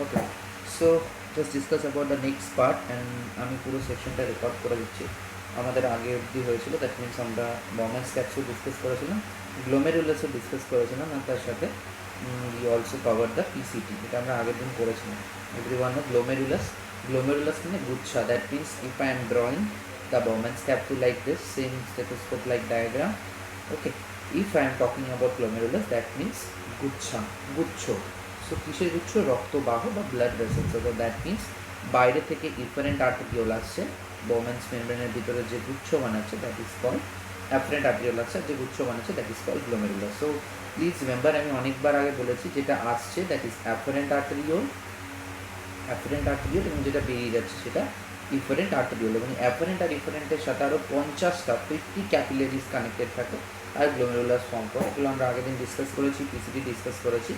Okay, so just discuss about the next part and আমি পুরো সেকশনটা রেকর্ড করে দিচ্ছি। আমাদের আগে অবধি হয়েছিল, দ্যাট মিনস আমরা বমেন্স ক্যাপসুল ডিসকাস করেছিলাম, গ্লোমেরুলাসও ডিসকাস করেছিলাম, আর তার সাথে we also cover the PCT, এটা আমরা আগের দিন করেছিলাম। এভরিওয়ান নো গ্লোমেরুলাস, গ্লোমেরুলাস মানে গুচ্ছা, that means if I am drawing the Bowman's capsule like this, same stethoscope like diagram. Okay, if I am talking about glomerulus, that means guchha, guচ্ছ। So কিসের গুচ্ছ? রক্তবাহ বা blood vessel. So that means বাইরে থেকে efferent আর্টেরিওল আসছে, Bowman's মেমব্রেনের ভিতরে যে গুচ্ছ বানাচ্ছে that is called afferent arteriole আসছে, যে গুচ্ছ বানাচ্ছে that is called glomerulus. So please remember, আমি অনেকবার আগে বলেছি, যেটা আসছে দ্যাট ইজ অ্যাফারেন্ট আর্টেরিওল, এবং যেটা বেরিয়ে যাচ্ছে সেটা ইফারেন্ট আর্টেরিওল, এবং অ্যাফারেন্ট আর ইফারেন্টের সাথে আরও 50 ক্যাপিলারিজ কানেক্টেড থাকে আর গ্লোমেরুলাস ফর্ম করে। এগুলো আমরা আগের দিন ডিসকাস করেছি, পিসিটি ডিসকাস করেছি।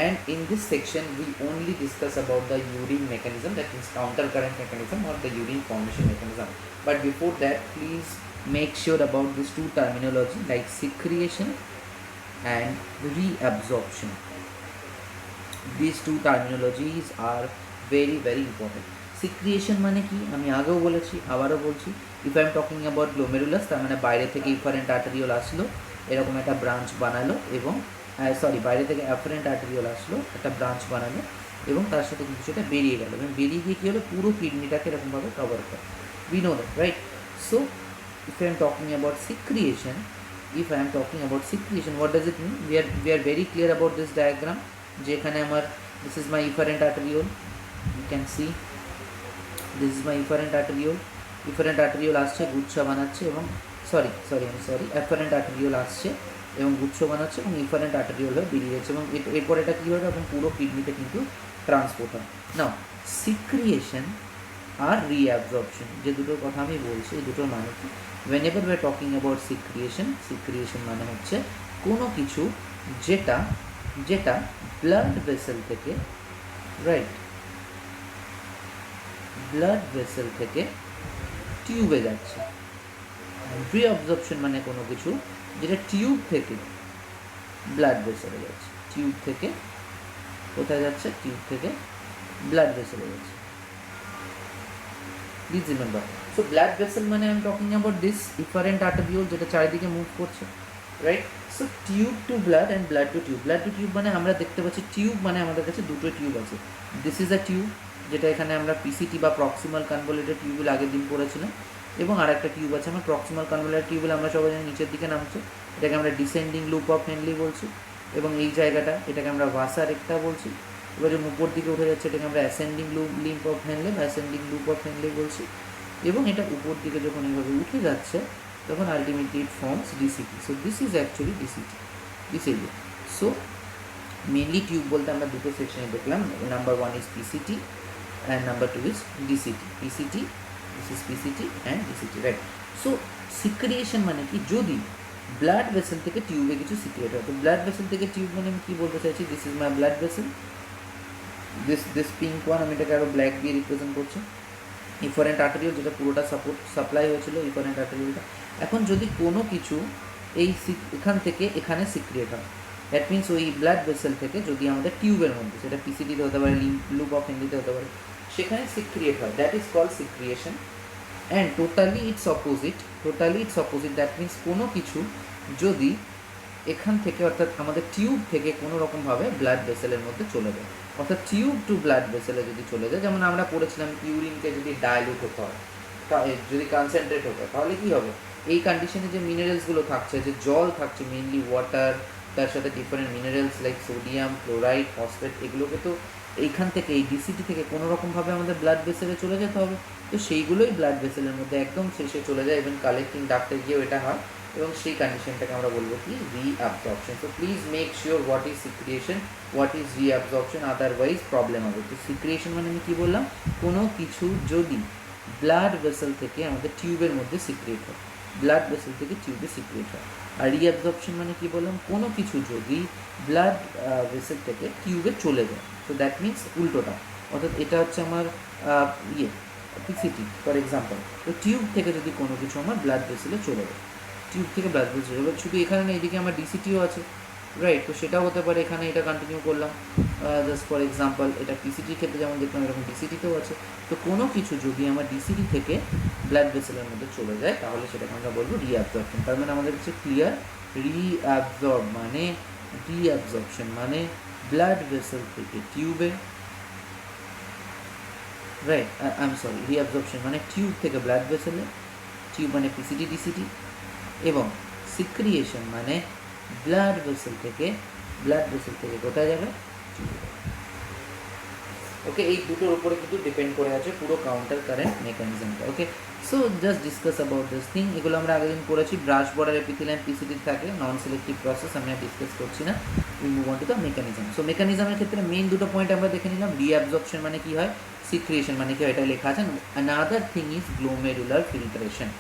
And in this section we only discuss about the urine mechanism, that means counter current mechanism or the urine formation mechanism. But before that, please make sure about these two terminology like secretion and reabsorption. These two terminologies are very very important. Secretion মানে কি আমি আগেও বলেছি, আবারও বলছি, if I am talking about glomerulus, তার মানে বাইরে থেকে ইফারেন্ট আর্টেরিওল আসলো, এরকম একটা ব্রাঞ্চ বানালো, এবং বাইরে থেকে অ্যাফারেন্ট আর্টেরিওল আসলো, একটা ব্রাঞ্চ বানালো, এবং তার সাথে কিন্তু সেটা বেরিয়ে গেল, এবং বেরিয়ে গিয়ে কী হলো, পুরো কিডনিটাকে এরকমভাবে কভার করে। We know that, right? So if I am talking about secretion, what does it mean? We are very clear about this diagram, যেখানে আমার this is my efferent arteriole, you can see this is my efferent arteriole আসছে, গুচ্ছা বানাচ্ছে, এবং efferent arteriole আসছে এবং গুচ্ছ বানাচ্ছে, এবং ইফারেন্ট আর্টেরিওল হয়ে বেরিয়ে যাচ্ছে, এবং এরপর এটা কী হবে, এবং পুরো কিডনিতে কিন্তু ট্রান্সপোর্ট হয়। নাও সিক্রিয়েশন আর রিঅ্যাবজর্পশন, যে দুটোর কথা আমি বলছি, এই দুটোর মানে কি? whenever we are talking about secretion মানে হচ্ছে কোনো কিছু যেটা ব্লাড ভেসেল থেকে, রাইট, ব্লাড ভেসেল থেকে টিউবে যাচ্ছে। রিঅ্যাবজর্পশন মানে কোনো কিছু যেটা টিউব থেকে ব্লাড ভেসেলে যাচ্ছে, টিউব থেকে কোথায় যাচ্ছে, টিউব থেকে ব্লাড ভেসেলে যাচ্ছে। Please remember, so blood vessel মানে I am talking about this efferent arteriole, যেটা চারিদিকে মুভ করছে, right? So tube to blood and blood to tube মানে আমরা দেখতে পাচ্ছি টিউব মানে আমাদের কাছে দুটো টিউব আছে। দিস ইজ আ টিউব, যেটা এখানে আমরা পিসিটি বা প্রক্সিমাল কনভলিউটেড টিউবুল আগের দিন পড়েছিলাম, এবং আর একটা টিউব আছে আমার প্রক্সিমাল কনভলিউটেড টিউবুল, আমরা সবাই জানি নিচের দিকে নামছে, এটাকে আমরা ডিসেন্ডিং লুপ অফ হেনলি বলছি, এবং এই জায়গাটা এটাকে আমরা ভাসা রেক্টা বলছি। এবার যে উপর দিকে উঠে যাচ্ছে এটাকে আমরা অ্যাসেন্ডিং লিম্প অফ হেনলে বা অ্যাসেন্ডিং লুপ অফ হেনলে বলছি, এবং এটা উপর দিকে যখন এইভাবে উঠে যাচ্ছে তখন ultimately it forms ডিসিটি। So this is actually ডিসিটি, this area. So mainly tube বলতে আমরা দুটো সেকশনে দেখলাম, number 1 is PCT and number 2 is ডিসিটি। PCT, this is PCT and ডিসিটি, right? So secretion মানে কি, যদি ব্লাড ভেসেল থেকে টিউবে কিছু সিক্রিয়েট হয়, তো ব্লাড ভেসেল থেকে টিউব মানে আমি কী বলতে চাইছি, this is my blood vessel, this pink one, আমি এটাকে আরও ব্ল্যাক দিয়ে রিপ্রেজেন্ট করছি, ইফারেন্ট আর্টেরিওল, যেটা পুরোটা সাপ্লাই হয়েছিল ইফারেন্ট আর্টেরিওলটা। এখন যদি কোনো কিছু এখান থেকে এখানে সিক্রিয়েট হয়, দ্যাট মিনস ওই ব্লাড ভেসেল থেকে যদি আমাদের টিউবের মধ্যে, সেটা পিসিটিতে হতে পারে, লুপ অফ হেনলিতে হতে পারে, সেখানে সিক্রিয়েট হয়, that is called secretion. And totally it's opposite, that means কোনো কিছু যদি এখান থেকে, অর্থাৎ আমাদের টিউব থেকে কোনো রকমভাবে ব্লাড ভেসেলের মধ্যে চলে যায়, অর্থাৎ টিউব টু ব্লাড ভেসেলে যদি চলে যায়, যেমন আমরা পড়েছিলাম ইউরিনকে যদি ডাইলুট হতে হয়, যদি কনসেন্ট্রেট হতে হয়, তাহলে কী হবে, এই কন্ডিশনে যে মিনারেলসগুলো থাকছে, যে জল থাকছে, মেনলি ওয়াটার, তার সাথে different minerals like sodium, chloride, phosphate, এগুলোকে তো এইখান থেকে, এই ডিসিটি থেকে কোনো রকমভাবে আমাদের ব্লাড ভেসেলে চলে যেতে হবে, তো সেইগুলোই ব্লাড ভেসেলের মধ্যে একদম শেষে চলে যায়, ইভেন কালেক্টিং ডাক্টে গিয়েও এটা হয়, এবং সেই কন্ডিশনটাকে আমরা বলবো কি, reabsorption. So please make sure what is secretion, what is reabsorption, otherwise problem হবে। তো সিক্রিয়েশন মানে আমি কী বললাম, কোনো কিছু যদি ব্লাড ভেসেল থেকে আমাদের টিউবের মধ্যে সিক্রিয়েট হয়, ব্লাড ভেসেল থেকে টিউবে সিক্রিয়েট হয়। আর রিঅ্যাবজর্পশন মানে কী বললাম, কোনো কিছু যদি ব্লাড ভেসেল থেকে টিউবে চলে যায়, তো দ্যাট মিনস উল্টোটা, অর্থাৎ এটা হচ্ছে আমার পিসিটি ফর এক্সাম্পল, তো টিউব থেকে যদি কোনো কিছু আমার ব্লাড ভেসেলে চলে যায়, টিউব থেকে ব্লাড ভেসেল, শুধু এখানে না, এদিকে আমার ডিসিটিও আছে, রাইট? তো সেটাও হতে পারে, এখানে এটা কন্টিনিউ করলাম, জাস্ট ফর এক্সাম্পল এটা পিসিটির ক্ষেত্রে যেমন দেখলাম এরকম ডিসিটিতেও আছে। তো কোনো কিছু যদি আমার ডিসিটি থেকে ব্লাড ভেসেলের মধ্যে চলে যায় তাহলে সেটাকে আমরা বলবো রিঅ্যাবজর্পশন। তার মানে আমাদের কাছে ক্লিয়ার, রিঅ্যাবজর্ব মানে রিঅ্যাবজর্পশন মানে ব্লাড ভেসেল থেকে টিউবে, right, I am sorry, reabsorption মানে টিউব থেকে ব্লাড ভেসেলে, টিউব মানে পিসিটি ডিসিটি, এবং সিক্রিয়েশন মানে ব্লাড ভেসেল থেকে কোথায় যাবে, ওকে। এই দুটোর উপরে কিন্তু ডিপেন্ড করে আছে পুরো কাউন্টার কারেন্ট মেকানিজমটা। Okay, so just discuss about this thing. এগুলো আমরা আগের দিন পড়েছি। ব্রাশ বর্ডার এপিথেলিয়াম পিসিটি থাকে, নন সিলেক্টিভ প্রসেস, আমি আর ডিসকাস করছি না। We move on to the mechanism. So মেকানিজমের ক্ষেত্রে মেইন দুটো পয়েন্ট আমরা দেখে নিলাম। রিঅ্যাবজর্পশন মানে কি হয়, সিক্রিয়েশন মানে কি হয়, এটা লেখা আছে। Another thing is glomerular filtration,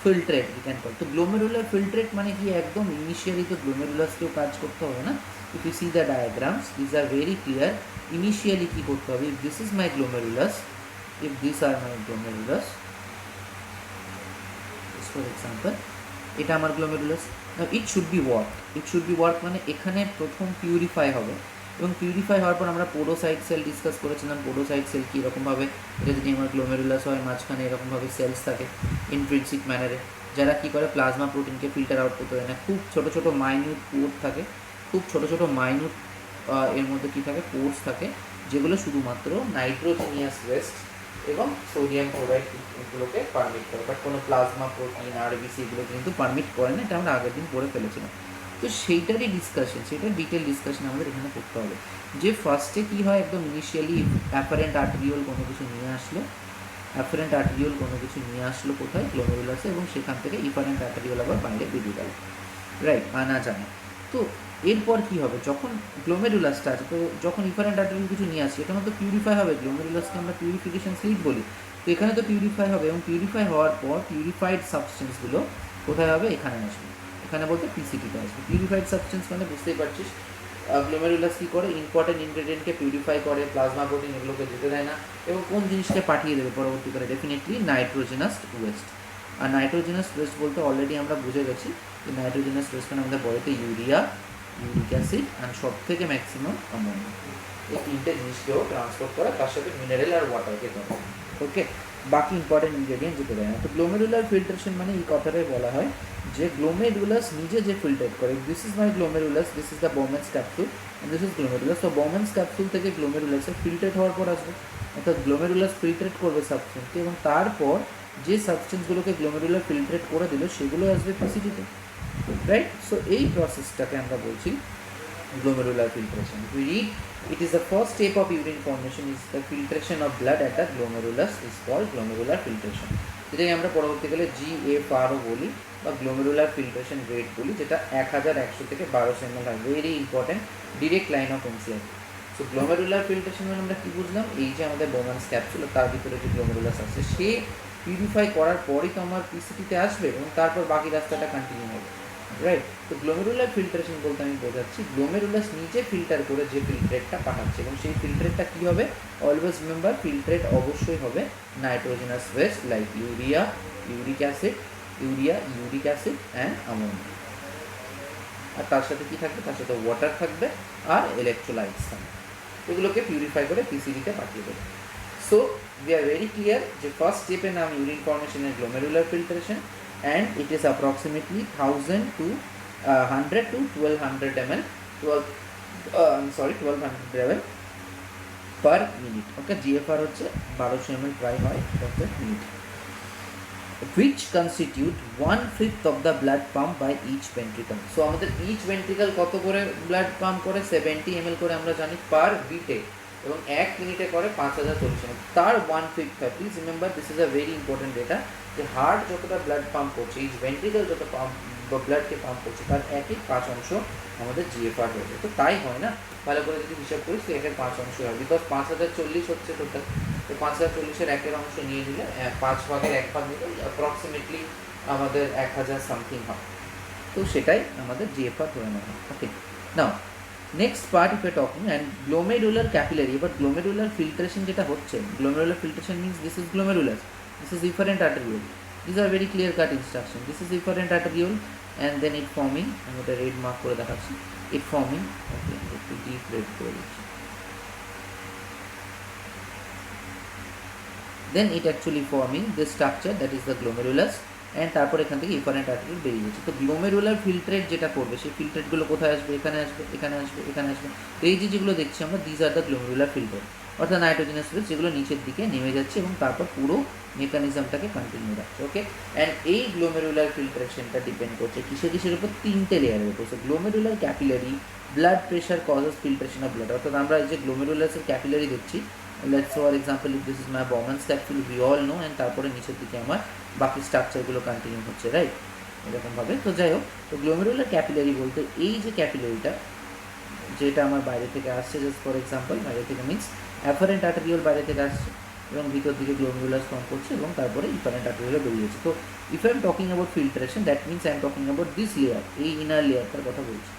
filtrate we can call. তো গ্লোমেরুলার ফিল্ট্রেট মানে কি, একদম ইনিশিয়ালি তো গ্লোমেরুলাসকেও কাজ করতে হবে না। If you see the diagrams, this are very clear. Initially কী করতে হবে, if this is my glomerulus, if this are my glomerulus, for example এটা আমার গ্লোমেরুলাস, ইট শুড বি ওয়ার্ক মানে এখানে প্রথম পিউরিফাই হবে, এবং পিউরিফাই হওয়ার পর আমরা পোডোসাইট সেল ডিসকাস করেছিলাম। পোডোসাইট সেল কি এরকমভাবে, এটা যদি আমার গ্লোমেরুলাস হয় মাঝখানে এরকমভাবে সেলস থাকে ইন্ট্রিনসিক ম্যানারে, যারা কী করে প্লাজমা প্রোটিনকে ফিল্টার আউট করতে দেয় না। খুব ছোটো ছোটো মাইনিউট পোর থাকে, খুব ছোটো ছোটো মাইনিউট এর মধ্যে কী থাকে, পোর্স থাকে, যেগুলো শুধুমাত্র নাইট্রোজেনিয়াস ওয়েস্ট এবং সোডিয়াম ক্লোরাইড এগুলোকে পারমিট করে, বাট কোনো প্লাজমা প্রোটিন আরবিসি এগুলো কিন্তু পারমিট করে না। এটা আমরা আগের দিন পড়ে ফেলেছিলাম। তো সেইটারই ডিসকাশন, সেটার ডিটেল ডিসকাশন আমাদের এখানে করতে হবে। যে ফার্স্টে কী হয়, একদম ইনিশিয়ালি অ্যাপারেন্ট আর্টেরিওল কোনো কিছু নিয়ে আসলো, কোথায়, গ্লোমেরুলাসে, এবং সেখান থেকে ইফারেন্ট আর্টেরিওল আবার বাইরে বেরিয়ে গেল, রাইট, আনা জানে। তো এরপর কী হবে, যখন গ্লোমেরুলাসটা আছে, তো যখন ইফারেন্ট আর্টেরিওল কিছু নিয়ে আসছে, এখানে তো পিউরিফাই হবে, গ্লোমেরুলাসকে আমরা পিউরিফিকেশন স্লিট বলি। তো এখানে তো পিউরিফাই হবে, এবং পিউরিফাই হওয়ার পর পিউরিফাইড সাবস্টেন্সগুলো কোথায় হবে, এখানে আসবে, এখানে বলতে পিসিটিতে আসবে। পিউরিফাইড সাবস্টেন্স মানে বুঝতেই পারছিস, গ্লোমেরুলাস কী করে, ইম্পর্টেন্ট ইনগ্রেডিয়েন্টকে পিউরিফাই করে, প্লাজমা প্রোটিন এগুলোকে যেতে দেয় না, এবং কোন জিনিসকে পাঠিয়ে দেবে পরবর্তীকালে, ডেফিনেটলি নাইট্রোজেনাস ওয়েস্ট। আর নাইট্রোজেনাস ওয়েস্ট বলতে অলরেডি আমরা বুঝে গেছি যে নাইট্রোজেনাস ওয়েস্ট মানে আমাদের বডিতে ইউরিয়া, ইউরিক অ্যাসিড অ্যান্ড সব থেকে ম্যাক্সিমাম অ্যামোনিয়া, এই তিনটে জিনিসকেও ট্রান্সপোর্ট করা, তার সাথে মিনারেল আর ওয়াটারকে দেওয়া। ওকে, বাকি ইম্পর্টেন্ট ইনগ্রেডিয়েন্ট যেতে দেয় না। তো গ্লোমেরুলার ফিল্ট্রেশন মানে এই কথাটাই বলা হয় যে গ্লোমেরুলাস নিজে যে ফিল্টার করে, this is my glomerulus, this is the Bowman's capsule, this is glomerulus. তো বোমেন্স ক্যাপসুল থেকে গ্লোমেরুলাসে ফিল্ট্রেট হওয়ার পর আসবে, অর্থাৎ গ্লোমেরুলাস ফিল্ট্রেট করবে সাবস্টেন্সকে, এবং তারপর যে সাবস্টেন্সগুলোকে গ্লোমেরুলার ফিল্ট্রেট করে দিল সেগুলো আসবে পিসিটিতে, রাইট। সো এই প্রসেসটাকে আমরা বলছি glomerular filtration. If we read, it is the first step of urine formation is the filtration of blood at the glomerulus is called glomerular filtration. যেটাই আমরা পরবর্তীকালে GFRও বলি বা গ্লোমেরুলার ফিল্ট্রেশন রেট বলি, যেটা 1100 থেকে 1200 ml হয়। Very important, direct line of NCR. So glomerular filtration মানে আমরা কী বুঝলাম, এই যে আমাদের বোমান্স ক্যাপসুল, তার ভিতরে যে গ্লোমেরুলাস আছে সে পিউরিফাই করার পরই তো আমার পিসিটিতে আসবে, এবং তারপর বাকি রাস্তাটা কন্টিনিউ হবে, রাইট। তো গ্লোমেরুলার ফিল্ট্রেশন বলতে আমি বোঝাচ্ছি গ্লোমেরুলাস নিজে ফিল্টার করে যে ফিল্ট্রেটটা পাঠাচ্ছে, এবং সেই ফিল্ট্রেটটা কী হবে, অলওয়েজ রিমেম্বার ফিল্ট্রেট অবশ্যই হবে nitrogenous waste like urea, uric acid and ammonia. আর তার সাথে কী থাকবে, তার সাথে ওয়াটার থাকবে আর ইলেকট্রোলাইটস থাকবে, এগুলোকে পিউরিফাই করে পিসিডিতে পাঠিয়ে দেবে। So we are very clear যে ফার্স্ট স্টেপের নাম ইউরিন ফর্মেশনের glomerular filtration, and it is approximately 1000 to 100 to 1200 ml 1200 ml per minute. Okay, GFR হচ্ছে 1200 ml প্রায় হয় per minute, which constitute 1/5 of the blood pump by each ventricle. So আমাদের each ventricle কত করে blood pump করে, 70 ml করে আমরা জানি পার বিটে, এবং 1 মিনিটে করে 5040 ml, তার 1/5 হয়। Please remember, this is a very important data, যে হার্ট যতটা ব্লাড পাম্প করছে, ইচ ভেন্ট্রিকল যত পাম্প বা ব্লাডকে পাম্প করছে, তার 1/5 আমাদের GFR হয়ে যায়। তো তাই হয় না, ভালো করে যদি হিসাব করিস তো 1/5 হয়, বিকজ 5040 হচ্ছে টোটাল। তো 5040-এর 1 অংশ নিয়ে নিলে 5 ভাগের 1 ভাগ নিলে অ্যাপ্রক্সিমেটলি আমাদের 1000 সামথিং হয়। তো সেটাই আমাদের GFR ধরে নেওয়া হয়। Okay, now next part if a talking and glomerular capillary. এবার গ্লোমেরুলার ফিল্ট্রেশন যেটা হচ্ছে, glomerular filtration means this is glomerulus, this is efferent arteriole. These are very clear cut instruction. This is efferent arteriole and then it forming, আমি ওটা red mark করে দেখাচ্ছি, it forming, okay, একটু deep red করে দিচ্ছি, then it actually forming this structure that is the glomerulus, and তারপর এখান থেকে ইফারেন্ট আর্টারিওল বেরিয়ে যাচ্ছে। তো গ্লোমেরুলার ফিল্ট্রেট যেটা করবে সেই ফিল্ট্রেটগুলো কোথায় আসবে, এখানে আসবে, এখানে আসবে, এখানে আসবে। তো এই যেগুলো দেখছি আমরা, these are the glomerular filtrate, অর্থাৎ নাইট্রোজেনাস ফিল্ড যেগুলো নিচের দিকে নেমে যাচ্ছে এবং তারপর পুরো মেকানিজমটাকে কন্টিনিউ রাখছে। ওকে, অ্যান্ড এই গ্লোমেরুলার ফিল্ট্রেশনটা ডিপেন্ড করছে কিসের উপর, তিনটে লেয়ারের উপর। So glomerular capillary blood pressure causes filtration of blood, অর্থাৎ আমরা এই যে গ্লোমেরুলাসের ক্যাপিলারি দেখছি, let's for example if this is my Bowman's capsule, we all know, and তারপরে নিচের দিকে আমার বাকি স্ট্রাকচারগুলো কন্টিনিউ হচ্ছে, রাইট, এরকমভাবে। তো যাই হোক, তো গ্লোমেরুলার ক্যাপিলারি বলতে এই যে ক্যাপিলারিটা যেটা আমার বাইরে থেকে আসছে, জাস্ট ফর এক্সাম্পল বাইরে থেকে মিনস অ্যাফারেন্ট আর্টারিওল বাইরে থেকে আসছে এবং ভিতর দিকে গ্লোমেরুলাস ফর্ম করছে এবং তারপরে ইফারেন্ট আর্টারিওল বেরিয়েছে। তো if I am talking about filtration, that means I am talking about this layer, এই ইনার লেয়ারটার কথা বলছি।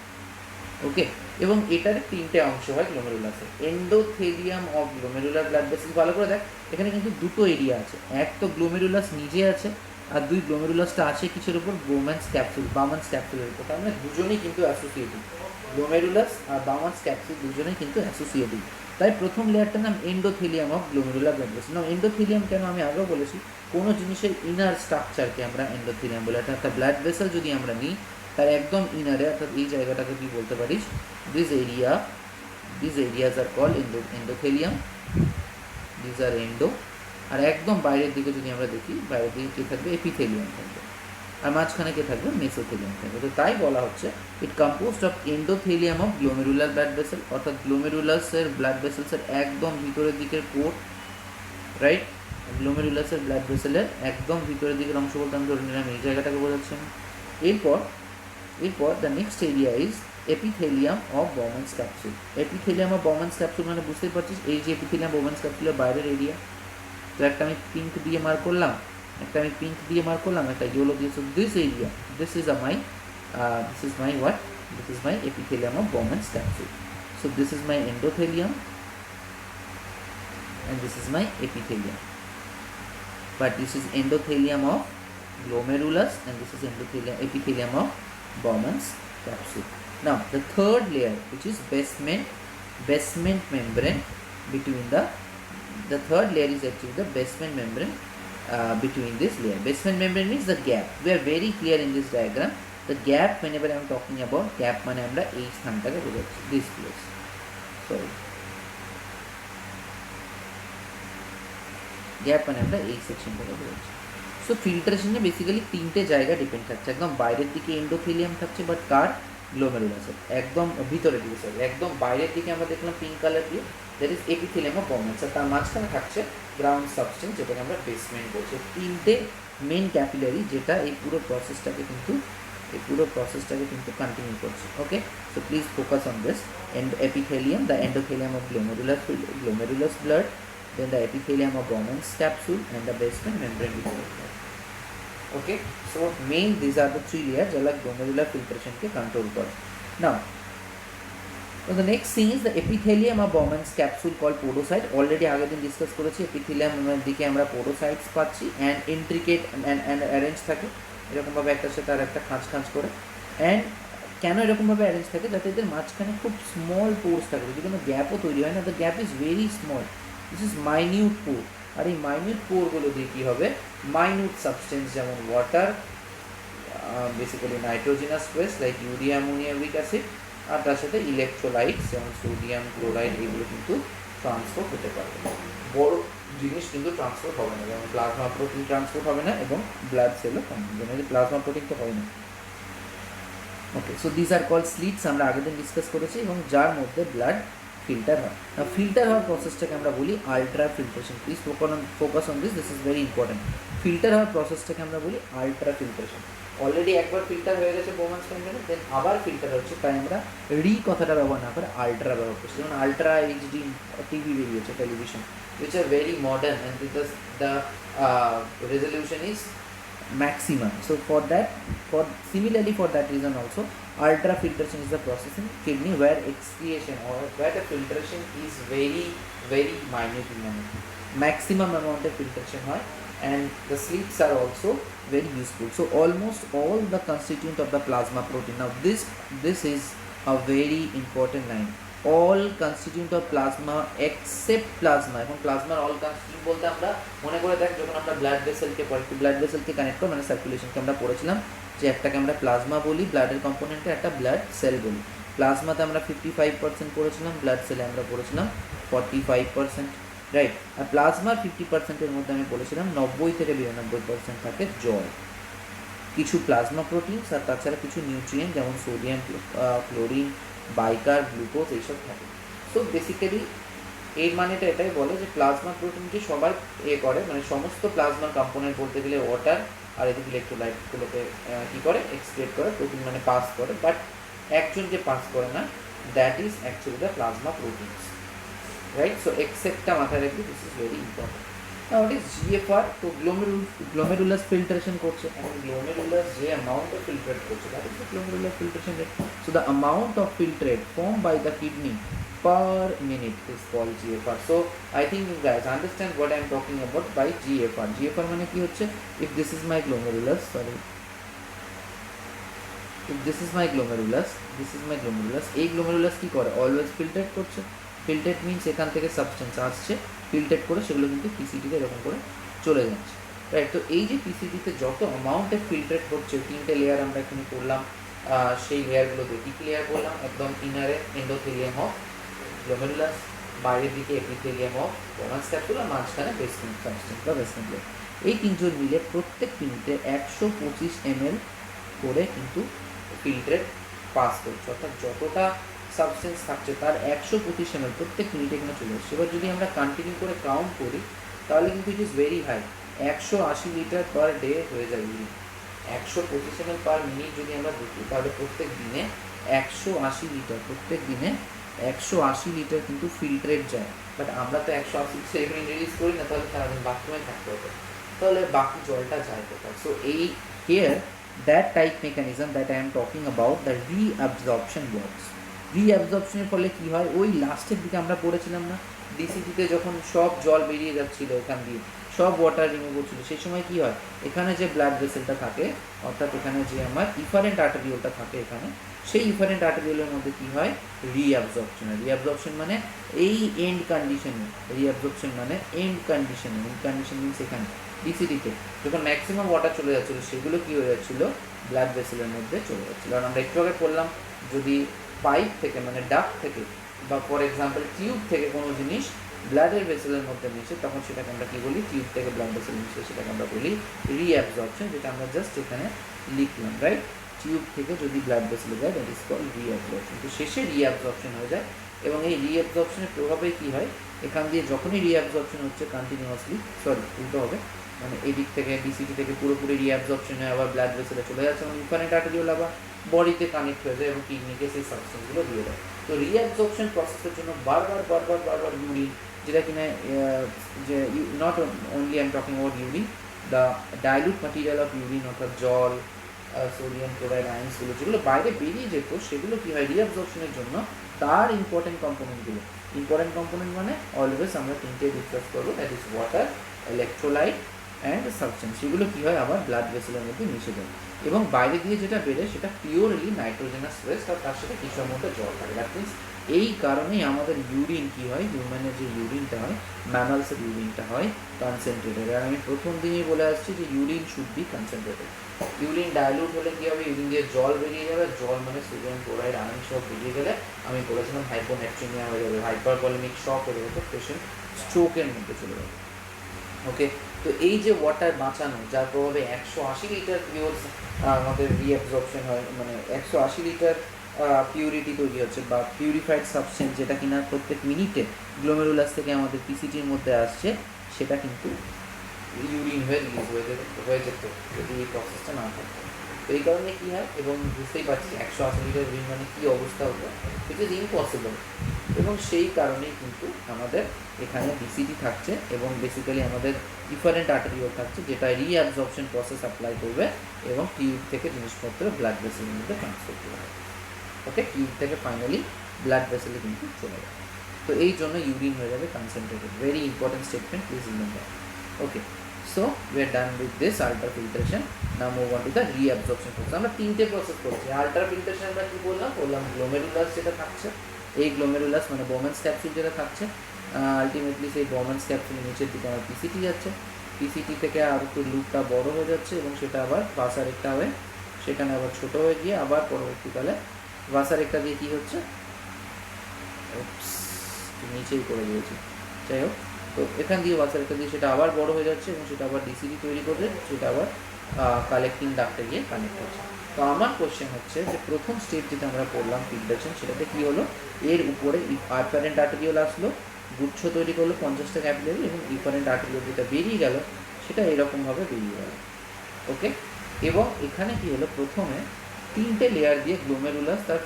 ওকে, এবং এটার তিনটে অংশ হয় গ্লোমেরুলাসের। Endothelium of glomerular blood vessel, ভালো করে দেখ, এখানে কিন্তু দুটো এরিয়া আছে, এক তো গ্লোমেরুলাস নিজে আছে, আর দুই গ্লোমেরুলাসটা আছে কিসের উপর, বোম্যান্স ক্যাপসুল, বামান্স ক্যাপসুলের উপর। তার মানে দুজনেই কিন্তু অ্যাসোসিয়েটিভ, গ্লোমেরুলাস আর বামান্স ক্যাপসুল দুজনেই কিন্তু অ্যাসোসিয়েটিভ। তাই প্রথম লেয়ারটার নাম endothelium of glomerular blood vessel. না, এন্ডোথেলিয়াম কেন আমি আগেও বলেছি, কোনো জিনিসের ইনার স্ট্রাকচারকে আমরা এন্ডোথেলিয়াম বলি। অর্থাৎ একটা ব্লাড ভেসেল যদি আমরা নিই, তার একদম ইনারে, অর্থাৎ এই জায়গাটাকে তুই বলতে পারিস this areas are called endothelium, this are endo. আর একদম বাইরের দিকে যদি আমরা দেখি, বাইরের দিকে কে থাকবে, এপিথেলিয়াম থাকবে, আর মাঝখানে কে থাকবে, মেসোথেলিয়াম থাকবে। তো তাই বলা হচ্ছে it composed of endothelium of glomerular blood vessel, অর্থাৎ গ্লোমেরুলাসের ব্লাড ভেসেলসের একদম ভিতরের দিকের কোর, রাইট, গ্লোমেরুলাসের ব্লাড ভেসেলের একদম ভিতরের দিকের অংশ বলতে আমি ধরে নিলাম এই জায়গাটাকে বোঝাচ্ছি। এরপর the next area is epithelium of Bowman's capsule. Epithelium of Bowman's capsule মানে বুঝতেই পারছিস, এই যে এপিথেলিয়াম বমান্স ক্যাপসুলের বাইরের এরিয়া। তো একটা আমি পিঙ্ক দিয়ে মার্ক করলাম, একটা ইয়েলো দিয়ে। So this area, this is my what, this is my epithelium of Bowman's capsule. So this is my endothelium and this is my epithelium, but this is endothelium of glomerulus and this is epithelium of Bowman's capsule. Now the third layer, which is basement membrane between the third layer is actually the basement membrane between this layer. Basement membrane means the gap. We are very clear in this diagram. The gap, whenever I am talking about gap, মানে আমরা এই স্থানটাকে বোঝাচ্ছি, this place. Sorry. Gap মানে আমরা এই সেকশনটাকে বলছি। So ফিল্টারেশনে basically তিনটে জায়গা ডিপেন্ড থাকছে। একদম বাইরের দিকে এন্ডোথেলিয়াম থাকছে, বাট কার, গ্লোমেরুলাসের একদম ভিতরের দিকে, সরি একদম বাইরের দিকে আমরা দেখলাম পিঙ্ক কালার দিয়ে, দ্যাট ইজ এপিথেলিয়াম অফ বমান্স। আর তার মাঝখানে থাকছে গ্রাউন্ড সাবস্টেন্স, যেটাকে আমরা বেসমেন্ট বলছি। তিনটে মেন ক্যাপিলারি যেটা এই পুরো প্রসেসটাকে কিন্তু কন্টিনিউ করছে। Okay, so please focus on this. Epithelium, the endothelium of glomerulus blood, then the epithelium of Bowman's capsule and the basement membrane between them. Okay, so main these are the three layers that like glomerular filtration ke control kar. Now the next thing is the epithelium of Bowman's capsule called podocyte. Already আগে দিন discuss করেছি, epithelium এর দিকে আমরা podocytes পাচ্ছি and intricate and arrange থাকে এরকমভাবে একটার সাথে আর একটা খাঁজ করে। অ্যান্ড কেন এরকমভাবে অ্যারেঞ্জ থাকে, যাতে এদের মাঝখানে খুব স্মল পোর্স থাকে, যদি কোনো গ্যাপও তৈরি হয় না, the gap is very small, this is minute pore. আর এই মাইনিউট পোরগুলো দিয়ে কী হবে, মাইনিউট সাবস্টেন্স যেমন water, basically nitrogenous waste like urea, ammonia uric acid, আর তার সাথে ইলেকট্রোলাইটস যেমন সোডিয়াম, ক্লোরাইড, এগুলো কিন্তু ট্রান্সফার হতে পারবে। বড় জিনিস কিন্তু ট্রান্সফার হবে না, যেমন প্লাজমা প্রোটিন ট্রান্সফার হবে না এবং ব্লাড সেলও জেনারেলি প্লাজমা প্রোটিন তো হয় না। ওকে, সো দিস আর কল স্লিটস, আমরা আগের দিন ডিসকাস করেছি, এবং যার মধ্যে ব্লাড ফিল্টার হয়। ফিল্টার হওয়ার প্রসেসটাকে আমরা বলি ultra filtration. Please focus on this, this is very important. Filter হওয়ার প্রসেসটাকে আমরা বলি আলট্রা ফিল্ট্রেশন। অলরেডি একবার ফিল্টার হয়ে গেছে বোমান্স মেমব্রেনে, দেন আবার ফিল্টার হচ্ছে, তাই আমরা কথাটা ব্যবহার না করে আলট্রা ব্যবহার করছি। যেমন আলট্রা এইচডি টিভি বেরিয়েছে, television, which are very modern and because the resolution is maximum. So for that reason also, ultra filtration is the process in kidney where excretion or where the filtration is very minute in amount, maximum amount of filtration hoy, and the sleeves are also very useful. So almost all the constituent of the plasma protein, now this is a very important line, all constituent of plasma except plasma. এখন প্লাজমার all constituent বলতে আমরা মনে করে দেখ যখন আমরা blood ভেসেলকে পড়ি, blood ভেসেলকে connect করে মানে সার্কুলেশনকে আমরা পড়েছিলাম যে একটাকে আমরা প্লাজমা বলি, ব্লাডের কম্পোনেন্টে একটা ব্লাড সেল বলি। প্লাজমাতে আমরা 55% পড়েছিলাম, ব্লাড সেলে আমরা পড়েছিলাম 45%, রাইট। আর প্লাজমার 50%-এর মধ্যে আমি বলেছিলাম 90 থেকে 92% থাকে জল, কিছু প্লাজমা প্রোটিনস আর তাছাড়া কিছু নিউট্রিয়েন্ট যেমন সোডিয়াম, ক্লোরিন, বাইকার, গ্লুকোজ এইসব থাকে। সো বেসিক্যালি এর মানেটা এটাই বলে যে প্লাজমা প্রোটিনকে সবাই করে, মানে সমস্ত প্লাজমার কম্পোনেন্ট বলতে গেলে ওয়াটার আর এদিকে ইলেকট্রোলাইটগুলোকে কী করে এক্সক্রিয়েট করে, প্রোটিন মানে পাস করে, বাট একজন যে পাস করে না, that is actually the plasma proteins, right. So এক্সেপ্টটা মাথায় রাখবি, this is very important. Now what is GFR? তো glomerulus filtration করছে, এবং glomerulus যে amount of filtrate করছে, that is the glomerular filtration rate. So the amount of filtrate formed by the kidney per minute is called GFR. So I think you guys understand what I am talking about by GFR. GFR মানে কি হচ্ছে, if this is my glomerulus, if this is my glomerulus, এই glomerulus কি করে, always filtrate করছে। Filtrate means এখান থেকে substance আসছে, ফিল্ট্রেট করে সেগুলো কিন্তু পিসিটিতে এরকম করে চলে যাচ্ছে, রাইট। তো এই যে পিসিটিতে যত অ্যামাউন্টে ফিল্ট্রেট হচ্ছে, 3টে লেয়ার আমরা এখানে করলাম, সেই লেয়ারগুলোতে কী কী লেয়ার করলাম, একদম ইনারে এন্ডোথেলিয়াম অফ গ্লোমেরুলাস, বাইরের দিকে এপিথেলিয়াম অফ বোনাস ক্যাপসুল, আর মাঝখানে বেসমেন্ট সাবস্টেন্স বা বেসমেন্ট লেয়ার। এই তিনজন মিলে প্রত্যেক মিনিটে 125 ml করে কিন্তু ফিল্ট্রেট পাস করছে, অর্থাৎ যতটা সাবস্টেন্স থাকছে তার 125 ml প্রত্যেক মিনিটে এখানে চলে আসছে। এবার যদি আমরা কন্টিনিউ করে কাউন্ট করি তাহলে কিন্তু it is very high, 180 litre per day হয়ে যাবে। 125 ml পার মিনিট যদি আমরা দেখি তাহলে প্রত্যেক দিনে 180 লিটার, প্রত্যেক দিনে 180 লিটার কিন্তু ফিল্ট্রেট যায়। বাট আমরা তো 180 সেকেন্ড রিলিজ করি না, তাহলে সারাদিন বাথরুমে থাকতে হতো, তাহলে বাকি জলটা যায় কোথায়? সো এই here that type mechanism that I am talking about, the reabsorption works. রিঅ্যাবজর্পশনের ফলে কী হয়, ওই লাস্টের দিকে আমরা পড়েছিলাম না, ডিসিটিতে যখন সব জল বেরিয়ে যাচ্ছিলো এখান দিয়ে, সব ওয়াটার রিমুভ হচ্ছিলো, সেই সময় কী হয়, এখানে যে ব্লাড ভেসেলটা থাকে, অর্থাৎ এখানে যে আমার ইফারেন্ট আর্টেরিওলটা থাকে এখানে, সেই ইফারেন্ট আর্টেরিওলের মধ্যে কী হয়, রিঅ্যাবজর্পশন মানে এই এন্ড কন্ডিশনে, রিঅ্যাবজর্পশন মানে এন্ড কন্ডিশনে, এন্ড কন্ডিশন মিনস এখানে ডিসিটিতে যখন ম্যাক্সিমাম ওয়াটার চলে যাচ্ছিলো সেগুলো কী হয়ে যাচ্ছিলো, ব্লাড ভেসেলের মধ্যে চলে যাচ্ছিলো। আর আমরা একটু আগে বললাম যদি পাইপ থেকে মানে ডাক থেকে বা ফর এক্সাম্পল টিউব থেকে কোনো জিনিস ব্লাডের ভেসেলের মধ্যে মিশে, তখন সেটাকে আমরা কী বলি, টিউব থেকে ব্লাড ভেসেল মিশে সেটাকে আমরা বলি রিঅ্যাবজর্পশন, যেটা আমরা জাস্ট এখানে লিখলাম, রাইট। টিউব থেকে যদি ব্লাড ভেসেলে যায় দ্যাট ইজ কল্ড রিঅ্যাবজর্পশন। তো শেষে রিঅ্যাবজর্পশন হয়ে যায়, এবং এই রিঅ্যাবজর্পশনের প্রভাবে কী হয়, এখান দিয়ে যখনই রিঅ্যাবজর্পশন হচ্ছে কন্টিনিউয়াসলি, উল্টো হবে, মানে এদিক থেকে ডিসিটি থেকে পুরোপুরি রিঅ্যাবজর্পশন হয়ে আবার ব্লাড ভেসেলে চলে যাচ্ছে, এবং ইনফারেন্ট আর্টেরিওল আবার বডিতে কানেক্ট হয়ে যায় এবং কিডনিকে সেই সাবস্টেন্সগুলো দিয়ে দেয়। তো রিঅ্যাবজর্পশন প্রসেসের জন্য বারবার ইউরিন, যেটা কিনা যে not only I am talking about urine, the dilute material of urine অর্থাৎ জল, সোডিয়াম ক্লোরাইড, আয়ন্সগুলো যেগুলো বাইরে বেরিয়ে যেত সেগুলো কী হয় রিঅ্যাবজর্পশনের জন্য তার ইম্পর্টেন্ট কম্পোনেন্ট মানে অলওয়েজ আমরা 3টে ডিসকাস করবো, that is water, electrolyte and substance. সেগুলো কী হয় আবার ব্লাড ভেসেলের মধ্যে মিশে যায়, এবং বাইরে দিয়ে যেটা বেরোয় সেটা পিওরলি নাইট্রোজেনাস ওয়েস্ট, আর তার সাথে কিছুর মধ্যে জল থাকে। দ্যাট মিনস এই কারণেই আমাদের ইউরিন কী হয়, হিউম্যানের যে ইউরিনটা হয়, ম্যামালসের ইউরিনটা হয় কনসেন্ট্রেটেড। আর আমি প্রথম দিনই বলে আসছি যে urine should be concentrated. Urine dilute হলে কী হবে, ইউরিন দিয়ে জল বেরিয়ে যাবে, জল মানে সোডিয়াম ক্লোরাইড, আয়রন সব বেরিয়ে গেলে আমি বলেছিলাম হাইপোনেট্রিমিয়া হয়ে যাবে, হাইপারভলিমিক শক হয়ে যাবে, পেশেন্ট স্ট্রোকের মধ্যে চলে যাবে। ওকে, তো এই যে ওয়াটার বাঁচানো, যার প্রভাবে 180 লিটার পিওর আমাদের রিঅ্যাবজর্পশন হয়, মানে 180 লিটার পিউরিটি তৈরি হচ্ছে বা পিউরিফাইড সাবস্টেন্স, যেটা কিনা প্রত্যেক মিনিটে গ্লোমেরুলাস থেকে আমাদের পিসিটির মধ্যে আসছে, সেটা কিন্তু ইউরিন হয়ে রিলিজ হয়ে যেত যদি এই প্রসেসটা না থাকতো। তো এই কারণে কী হয়, এবং বুঝতেই পারছি 180 লিটার ইউরিন মানে কী অবস্থা হতো, ইট ইজ ইম্পসিবল। এবং সেই কারণেই কিন্তু আমাদের এখানে ডিসিটি থাকছে, এবং বেসিক্যালি আমাদের ডিফারেন্ট আর্টারিও থাকছে, যেটা রিঅ্যাবজর্পশন প্রসেস অ্যাপ্লাই করবে এবং টিউব থেকে জিনিসপত্র ব্লাড ভেসেলের মধ্যে ট্রান্সফার করবে। ওকে, টিউব থেকে ফাইনালি ব্লাড ভেসেলে কিন্তু চলে যাবে। তো এই জন্য ইউরিন হয়ে যাবে concentrated. Very important statement, please remember. Okay, so we R done with this ultrafiltration. Now move on to the reabsorption process. আমরা 3টে প্রসেস করছি। আল্ট্রাফিল্ট্রেশন আমরা কী বললাম, গ্লোমেরুলাস যেটা থাকছে এই গ্লোমেরুলাস মানে বোমেন্স ক্যাপসুল যেটা থাকছে, আলটিমেটলি সেই বোমেন্স ক্যাপসুলের নিচের দিকে আমার পিসিটি যাচ্ছে, পিসিটি থেকে আর একটু লুপটা বড় হয়ে যাচ্ছে এবং সেটা আবার ভাসার একটা হয়ে সেখানে আবার ছোট হয়ে গিয়ে আবার পরবর্তীকালে ভাসার একটা দিয়ে কী হচ্ছে, নিচেই করে দিয়েছি, যাই হোক। তো এখান দিয়ে ভাসার একটা দিয়ে সেটা আবার বড় হয়ে যাচ্ছে এবং সেটা আবার ডিসিডি তৈরি করছে, সেটা আবার কালেক্টিং ডাক্টে গিয়ে কানেক্ট হচ্ছে। তো আমার কোশ্চেন হচ্ছে যে প্রথম স্টেপ যেটা আমরা করলাম ফিল্ট্রেশন, সেটাতে কী হলো, এর উপরে আরপারেন্ট আর্টেরিওল আসলো, গুচ্ছ তৈরি করলো 50টা ক্যাপিলারি এবং ইফারেন্ট আর্টেরিওল যেটা বেরিয়ে গেল সেটা এরকমভাবে বেরিয়ে গেল। ওকে, এবং এখানে কী হলো, প্রথমে 3টে লেয়ার দিয়ে গ্লোমেরুলাস তার